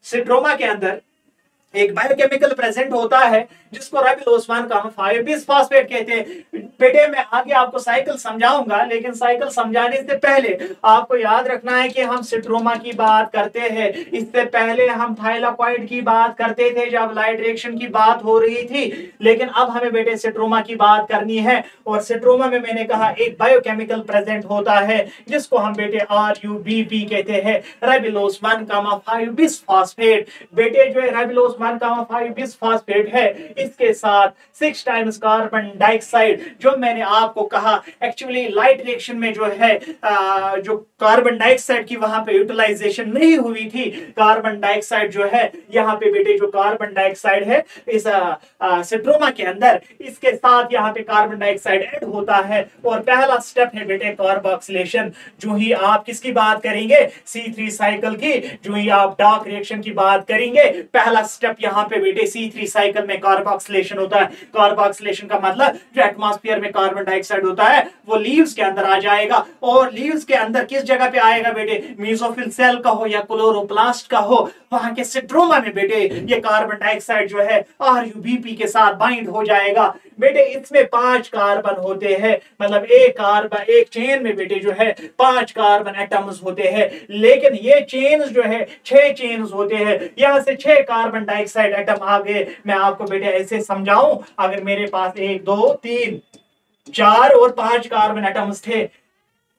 सिट्रोमा के अंदर एक बायोकेमिकल प्रेजेंट होता है जिसको राबिलोसमान गामा 5 बिस्फॉस्फेट कहते हैं। बेटे मैं आगे आपको साइकिल समझाऊंगा, लेकिन साइकिल समझाने से पहले आपको याद रखना है कि हम सिट्रोमा की बात करते हैं, इससे पहले हम थाइलाकोइड की बात करते थे जब लाइट रिएक्शन की बात हो रही थी, लेकिन अब हमें बेटे सिट्रोमा की बात करनी है। और सिट्रोमा में मैंने कहा एक बायोकेमिकल प्रेजेंट होता है जिसको हम बेटे आरयूबीपी कहते हैं, राबिलोसमान गामा 5 बिस्फॉस्फेट। बेटे जो है राबिलोसमान गामा 5 बिस्फॉस्फेट है, इसके साथ 6 टाइम्स कार्बन डाइऑक्साइड, जो मैंने आपको कहा एक्चुअली लाइट रिएक्शन में जो है जो कार्बन डाइऑक्साइड की वहां पे यूटिलाइजेशन नहीं हुई थी। कार्बन डाइऑक्साइड जो है यहाँ पे बेटे, जो कार्बन डाइऑक्साइड है इस सिट्रोमा के अंदर, इसके साथ यहाँ पे कार्बन डाइऑक्साइड ऐड होता है और पहला स्टेप है बेटे कार्बोक्सिलेशन। जो ही आप किसकी बात करेंगे? C3 साइकिल की। जो ही आप डार्क रिएक्शन की बात करेंगे, पहला स्टेप यहाँ पे बेटे C3 साइकिल में कार्बोक्सिलेशन होता है। कार्बोक्सिलेशन का मतलब जो एटमॉस्फेयर में कार्बन डाइऑक्साइड होता है वो लीव्स के अंदर आ जाएगा। और लीव्स के अंदर किस जगह पे आएगा बेटे? मेसोफिल सेल का हो या क्लोरोप्लास्ट का हो, वहां के सिट्रोमा में बेटे ये कार्बन डाइऑक्साइड जो है आरयूबीपी के साथ बाइंड हो जाएगा। बेटे इसमें 5 कार्बन होते हैं, मतलब एक कार्बन, एक चेन में बेटे जो है 5 कार्बन एटम्स होते हैं, लेकिन ये चेन्स जो है 6 चेन्स होते हैं। यहां से 6 कार्बन डाइऑक्साइड एटम आ गए। मैं आपको बेटे ऐसे समझाऊं, अगर मेरे पास 1 2 3 4 और 5 कार्बन एटम्स थे,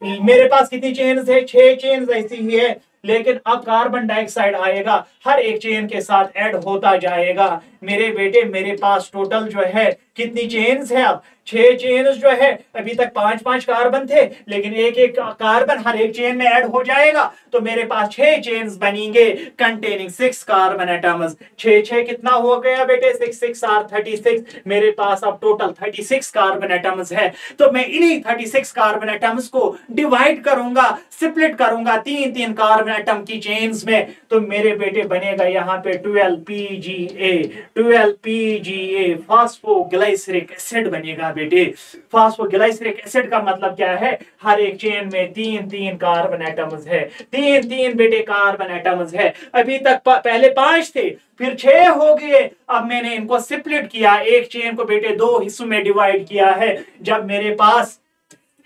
मेरे पास कितनी चेन्स है? 6 चेन्स ऐसी ही है, लेकिन अब कार्बन डाइऑक्साइड आएगा, हर एक चेन के साथ ऐड होता जाएगा। मेरे बेटे मेरे पास टोटल जो है कितनी चेन्स है? अब 6 चेन्स जो है, अभी तक 5-5 कार्बन थे, लेकिन एक एक कार्बन हर एक चेन में ऐड हो जाएगा, तो मेरे पास 6 चेन्स बनेंगे कंटेनिंग 6 कार्बन एटम्स। 6 कितना हो गया बेटे? 6 6 आर 36। मेरे पास अब टोटल 36 कार्बन एटम्स है। तो मैं इन्हीं 36 कार्बन एटम्स को डिवाइड करूंगा, स्प्लिट करूंगा 3-3 कार्बन एटम की चेन्स में, तो मेरे बेटे बनेगा यहाँ पे 12 PGA फास्फोग्लाइसरिक एसिड बनेगा बेटे। फास्फोग्लाइसरिक एसिड का मतलब क्या है? हर एक चेन में 3-3 कार्बन एटम्स है, 3-3 बेटे कार्बन एटम्स है। अभी तक पहले 5 थे, फिर 6 हो गए। अब मैंने इनको स्प्लिट किया, एक चेन को बेटे 2 हिस्सों में डिवाइड किया है। जब मेरे पास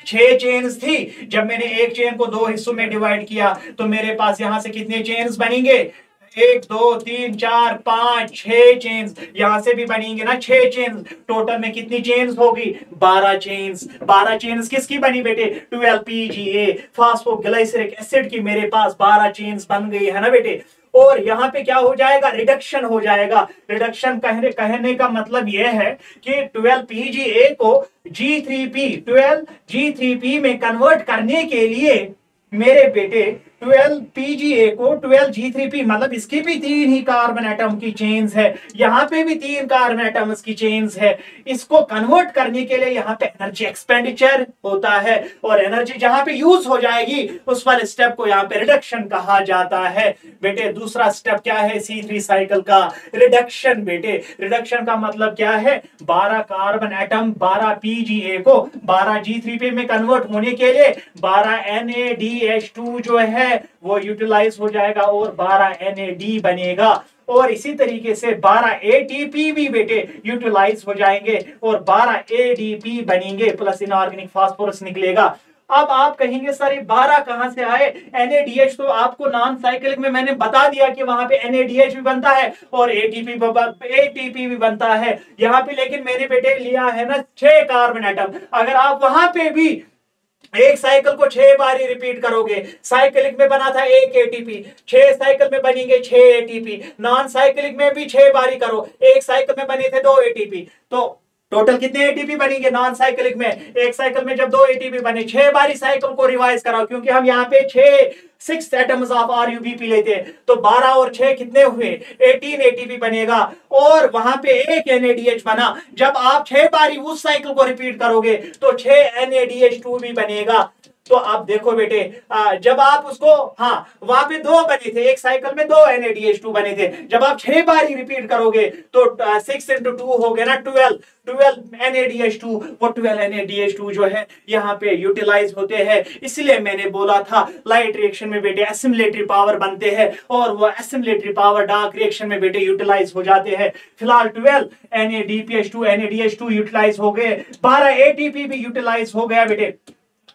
6 चेन्स थी, जब मैंने एक चेन को 2 हिस्सों में डिवाइड किया, तो मेरे पास यहां से कितने चेन्स बनेंगे? 1 2 3 4 5 6 चेन्स। यहां से भी बनेंगे ना 6 चेन्स। टोटल में कितनी चेन्स होगी? 12 चेन्स। 12 चेन्स किसकी बनी बेटे? 12 PGA फास्फोग्लाइसरिक एसिड की मेरे पास 12 चेन्स बन गई है ना बेटे। और यहाँ पे क्या हो जाएगा? रिडक्शन हो जाएगा। रिडक्शन कहने का मतलब यह है कि 12 PGA को G3P 12 G3P में कन्वर्ट करने के लिए मेरे बेटे 12 PgA को 12 G3P, मतलब इसकी भी 3 ही कार्बन एटम की चेन्स है, यहाँ पे भी 3 कार्बन एटम्स की चेन्स है। इसको कन्वर्ट करने के लिए यहाँ पे एनर्जी एक्सपेंडिचर होता है, और एनर्जी जहां पे यूज हो जाएगी उस वाले स्टेप को यहाँ पे रिडक्शन कहा जाता है। बेटे दूसरा स्टेप क्या है C3 साइकिल का? रिडक्शन। बेटे रिडक्शन का मतलब क्या है? 12 कार्बन एटम 12 PgA को 12 G3P में कन्वर्ट होने के लिए 12 NADH2 जो है वो यूटिलाइज हो जाएगा और 12 NAD बनेगा, और इसी तरीके से 12 ATP भी बेटे यूटिलाइज हो जाएंगे और 12 ADP बनेंगे, प्लस इनऑर्गेनिक फास्फोरस निकलेगा। अब आप कहेंगे सर ये 12 कहां से आए? NADH तो आपको नॉन साइक्लिक में मैंने बता दिया कि वहां पे NADH भी बनता है और ATP भी बनता है यहाँ पे, लेकिन मैंने बेटे लिया है ना 6 कार्बन एटम। अगर आप वहां पे भी एक साइकिल को 6 बारी रिपीट करोगे, साइकिलिक में बना था 1 ATP, 6 साइकिल में बनेंगे 6 ATP, नॉन साइकिलिक में भी 6 बारी करो, एक साइकिल में बने थे 2 ATP, तो टोटल कितने एटीपी बनेंगे नॉन साइकिलिक में? एक साइकिल में जब 2 एटीपी बने, 6 बारी साइकिल को रिवाइज कराओ, क्योंकि हम यहाँ पे 6 एटम्स ऑफ RUBP लेते हैं, तो 12 और 6 कितने हुए? 18 एटीपी बनेगा, और वहां पे एक NADH बना। जब आप 6 बारी उस साइकिल को रिपीट करोगे तो 6 NADH2 भी बनेगा। तो आप देखो बेटे, जब आप उसको, हाँ वहां पे 2 बने थे, एक साइकिल में 2 NADH2 बने थे, जब आप 6 बारी रिपीट करोगे तो 6 into 2 हो गया ना 12 NADH2, वो 12 NADH2 जो है यहाँ पे यूटिलाइज होते हैं। इसलिए मैंने बोला था लाइट रिएक्शन में बेटे एसिमिलेटरी पावर बनते हैं, और वो एसिमिलेटरी पावर डार्क रिएक्शन में बेटे यूटिलाइज हो जाते हैं। फिलहाल 12 NADPH2 NADH2 यूटिलाइज हो गए, 12 ATP भी यूटिलाइज हो गया बेटे,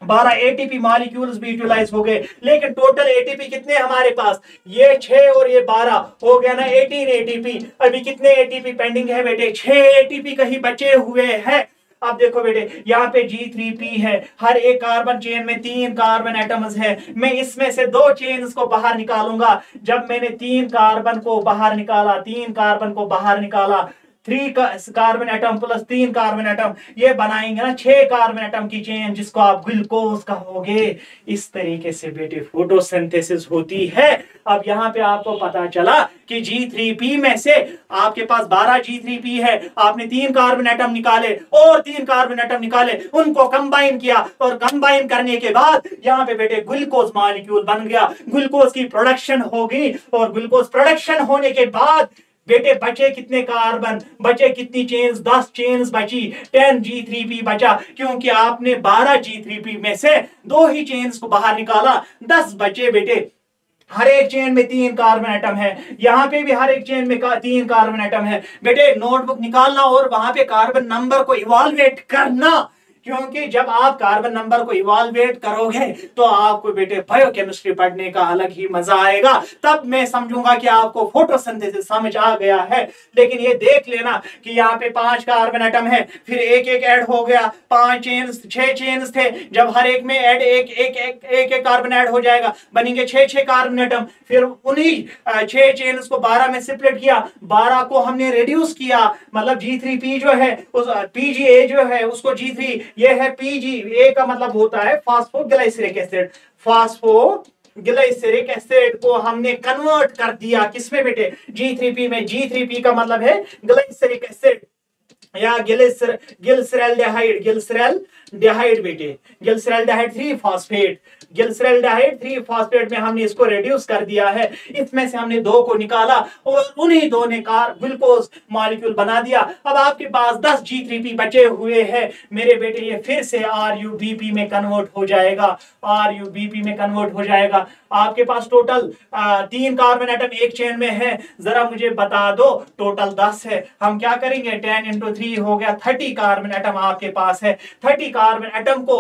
12 ATP मॉलिक्यूल्स भी यूटिलाइज हो गए, लेकिन टोटल ATP कितने हमारे पास? ये 6 और ये 12 हो गया ना 18 ATP। अभी कितने ATP पेंडिंग है बेटे? 6 ATP कहीं बचे हुए हैं। अब देखो बेटे यहाँ पे G3P है, हर एक कार्बन चेन में 3 कार्बन एटम्स है, मैं इसमें से 2 चेन्स को बाहर निकालूंगा। जब मैंने 3 कार्बन को बाहर निकाला, 3 कार्बन को बाहर निकाला, 3 carbon atom plus 3 carbon atom, ये बनाएंगे ना 6 कार्बन एटम की चेन, जिसको आप ग्लूकोज कहोगे। इस तरीके से बेटे फोटोसिंथेसिस होती है। अब यहाँ पे आपको पता चला कि G3P में से आपके पास 12 G3P है, आपने 3 कार्बन एटम निकाले और 3 कार्बन एटम निकाले, उनको कंबाइन किया, और कंबाइन करने के बाद यहाँ पे बेटे ग्लूकोज मॉलिक्यूल बन गया, ग्लूकोज की प्रोडक्शन होगी, और ग्लूकोज प्रोडक्शन होने के बाद बेटे बचे कितने कार्बन, बचे कितनी चेन्स? 10 चेन्स बची, 10 G3P बचा, क्योंकि आपने 12 G3P में से 2 ही चेन्स को बाहर निकाला, 10 बचे बेटे। हर एक चेन में 3 कार्बन एटम है, यहाँ पे भी हर एक चेन में 3 कार्बन एटम है। बेटे नोटबुक निकालना और वहां पे कार्बन नंबर को इवाल्युएट करना, क्योंकि जब आप कार्बन नंबर को इवाल्युएट करोगे तो आपको बेटे बायोकेमिस्ट्री पढ़ने का अलग ही मजा आएगा। तब मैं समझूंगा कि आपको फोटोसिंथेसिस समझ आ गया है। लेकिन ये देख लेना कि यहाँ पे 5 कार्बन एटम है, फिर एक एक ऐड हो गया, 5 चेन्स 6 चेन्स थे, जब हर एक में ऐड एक कार्बन ऐड हो जाएगा, बनेंगे 6 कार्बन एटम। फिर उन्हीं 6 चेन्स को 12 में सेपरेट किया, 12 को हमने रिड्यूस किया, मतलब G3P जो है उस PgA जो है उसको G3, ये है PgA का मतलब होता है फास्फोग्लाइसरिक एसिड, फास्फोग्लाइसरिक एसिड को हमने कन्वर्ट कर दिया किसमें बेटे? G3P में। G3P का मतलब है ग्लाइसरिक एसिड या ग्लिसरैल्डिहाइड बेटे, ग्लिसरैल्डिहाइड 3 फॉस्फेट, ग्लिसरैल्डिहाइड 3 फॉस्फेट में हमने इसको रिड्यूस कर दिया है। इसमें से हमने 2 को निकाला और उन्हीं 2 ने ग्लूकोज मॉलिक्यूल बना दिया। अब आपके पास 10 G3P बचे हुए हैं मेरे बेटे, ये फिर से RUBP में कन्वर्ट हो जाएगा, RUBP में कन्वर्ट हो जाएगा। आपके पास टोटल 3 कार्बन एटम एक चेन में है, जरा मुझे बता दो टोटल 10 है। हम क्या करेंगे, 10 into 3 हो गया, 30 कार्बन एटम आपके पास है। 30 कार्बन एटम को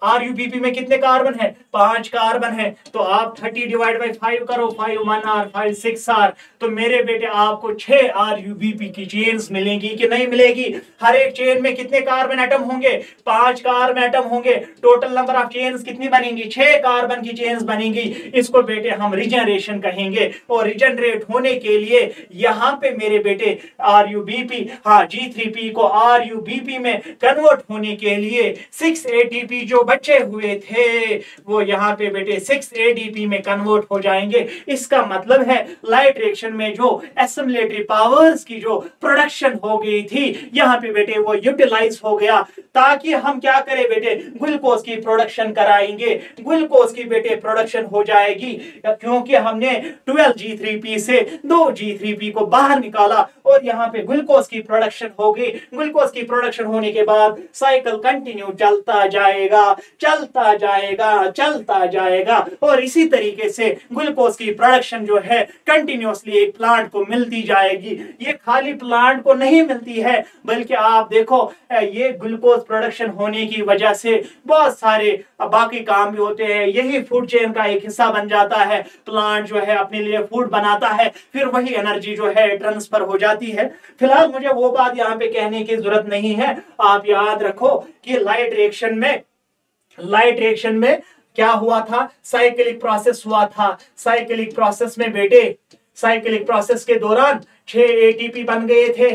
RUBP में कितने कार्बन है? 5 कार्बन है, तो आप 30 डिवाइड बाई 5 करो, 5 1 R 5 6 R, तो मेरे बेटे आपको 6 RUBP की चेन्स मिलेंगी कि नहीं मिलेगी? हर एक चेन में कितने कार्बन एटम होंगे? 5 कार्बन एटम होंगे। टोटल नंबर ऑफ चेन्स कितनी बनेंगी? 6 कार्बन की चेन्स बनेंगी। इसको बेटे हम रिजनरेशन कहेंगे, और रिजनरेट होने के लिए यहाँ पे मेरे बेटे RUBP, हाँ G3P एटीपी को RUBP में कन्वर्ट होने के लिए 6 ATP जो बचे हुए थे वो यहाँ पे बेटे 6 ADP में कन्वर्ट हो जाएंगे। इसका मतलब है लाइट रिएक्शन में जो एसिमिलेटरी पावर्स की जो प्रोडक्शन हो गई थी यहाँ पे बेटे वो यूटिलाइज हो गया, ताकि हम क्या करें बेटे ग्लूकोज की प्रोडक्शन कराएंगे। ग्लूकोज की बेटे प्रोडक्शन हो जाएगी क्योंकि हमने 12G3P से 2G3P को बाहर निकाला और यहाँ पे ग्लूकोज की प्रोडक्शन हो गई। ग्लूकोज की प्रोडक्शन होने के बाद साइकिल कंटिन्यू चलता जाएगा चलता जाएगा चलता जाएगा और इसी तरीके से ग्लूकोज की प्रोडक्शन जो है कंटिन्यूअसली एक प्लांट को मिलती जाएगी। ये खाली प्लांट को नहीं मिलती है बल्कि आप देखो ये ग्लूकोज प्रोडक्शन होने की वजह से बहुत सारे बाकी काम भी होते हैं। यही फूड चेन का एक हिस्सा बन जाता है। प्लांट जो है अपने लिए फूड बनाता है, फिर वही एनर्जी जो है ट्रांसफर हो जाती है। फिलहाल मुझे वो बात यहाँ पे कहने की जरूरत नहीं है। आप याद रखो कि लाइट रिएक्शन में क्या हुआ था, साइक्लिक प्रोसेस हुआ था। साइक्लिक प्रोसेस में बेटे साइक्लिक प्रोसेस के दौरान 6 ATP बन गए थे।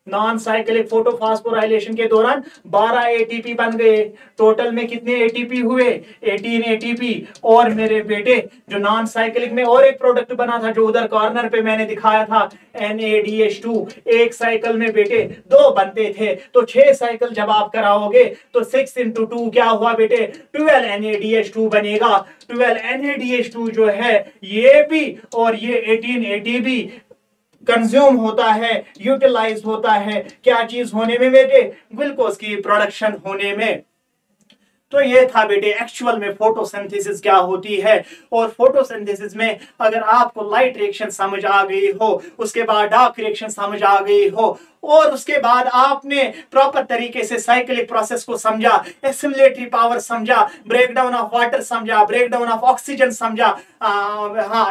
नॉन साइक्लिक फोटोफॉस्फोराइलेशन के दौरान 12 ATP बन गए। टोटल में कितने ATP हुए? 18 ATP। और मेरे बेटे जो नॉन साइक्लिक में और एक प्रोडक्ट बना था जो उधर कॉर्नर पे मैंने दिखाया था NADH2। एक साइकिल में बेटे 2 बनते थे, तो 6 साइकिल जब आप कराओगे तो 6 × 2 क्या हुआ बेटे 12 NADH2 बनेगा। 12 NADH2 जो है ये भी और ये 18 ATP कंज्यूम होता है, यूटिलाइज होता है। क्या चीज होने में बेटे? ग्लूकोज की प्रोडक्शन होने में। तो ये था बेटे एक्चुअल में फोटोसिंथेसिस क्या होती है। और फोटोसिंथेसिस में अगर आपको लाइट रिएक्शन समझ आ गई हो, उसके बाद डार्क रिएक्शन समझ आ गई हो और उसके बाद आपने प्रॉपर तरीके से साइक्लिक प्रोसेस को समझा, एसिमिलेटरी पावर समझा, ब्रेकडाउन ऑफ वाटर समझा, ब्रेकडाउन ऑफ ऑक्सीजन समझा,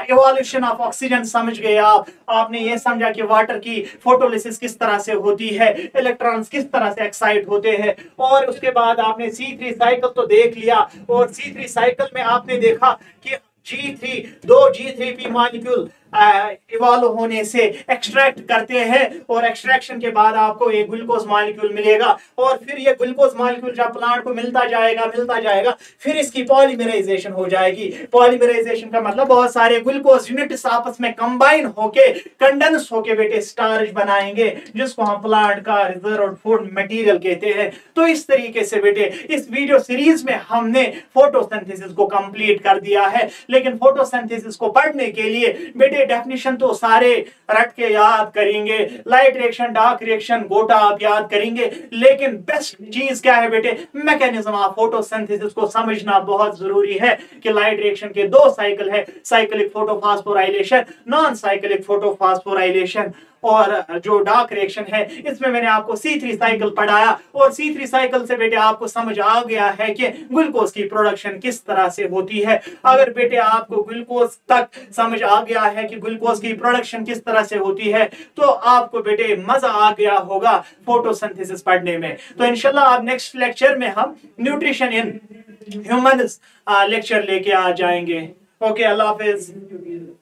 इवोल्यूशन ऑफ ऑक्सीजन समझ गए आपने ये समझा कि वाटर की फोटोलिसिस किस तरह से होती है, इलेक्ट्रॉन्स किस तरह से एक्साइट होते हैं। और उसके बाद आपने C3 साइकिल तो देख लिया और C3 साइकिल में आपने देखा कि दो G3P मॉलिक्यूल इवॉल्व होने से एक्सट्रैक्ट करते हैं और एक्सट्रैक्शन के बाद आपको एक ग्लूकोज मॉलिक्यूल मिलेगा और फिर ये ग्लूकोज मॉलिक्यूल जब प्लांट को मिलता जाएगा फिर इसकी पॉलीमराइजेशन हो जाएगी। पॉलीमराइजेशन का मतलब बहुत सारे ग्लूकोज यूनिट्स आपस में कंबाइन होके कंडेंस होके बेटे स्टार्च बनाएंगे जिसको हम प्लांट का रिजर्व फूड मटेरियल कहते हैं। तो इस तरीके से बेटे इस वीडियो सीरीज में हमने फोटोसिंथेसिस को कंप्लीट कर दिया है। लेकिन फोटोसिंथेसिस को पढ़ने के लिए बेटे डेफिनेशन तो सारे रट के याद करेंगे, लाइट रिएक्शन डार्क रिएक्शन गोटा आप याद करेंगे, लेकिन बेस्ट चीज क्या है बेटे मैकेनिज्म ऑफ फोटोसिंथेसिस को समझना बहुत जरूरी है कि लाइट रिएक्शन के 2 साइकिल है, cyclic photophosphorylation, non cyclic photophosphorylation. और जो डार्क रिएक्शन है इसमें मैंने आपको C3 साइकिल पढ़ाया और C3 साइकिल से बेटे आपको समझ आ गया है कि ग्लूकोज की प्रोडक्शन किस तरह से होती है। अगर बेटे आपको ग्लूकोज तक समझ आ गया है कि ग्लूकोज की प्रोडक्शन किस तरह से होती है तो आपको बेटे मजा आ गया होगा फोटोसिंथेसिस पढ़ने में। तो इंशाल्लाह आप नेक्स्ट लेक्चर में हम न्यूट्रिशन इन ह्यूमन्स लेक्चर लेके आ जाएंगे। ओके, अल्लाह हाफिज।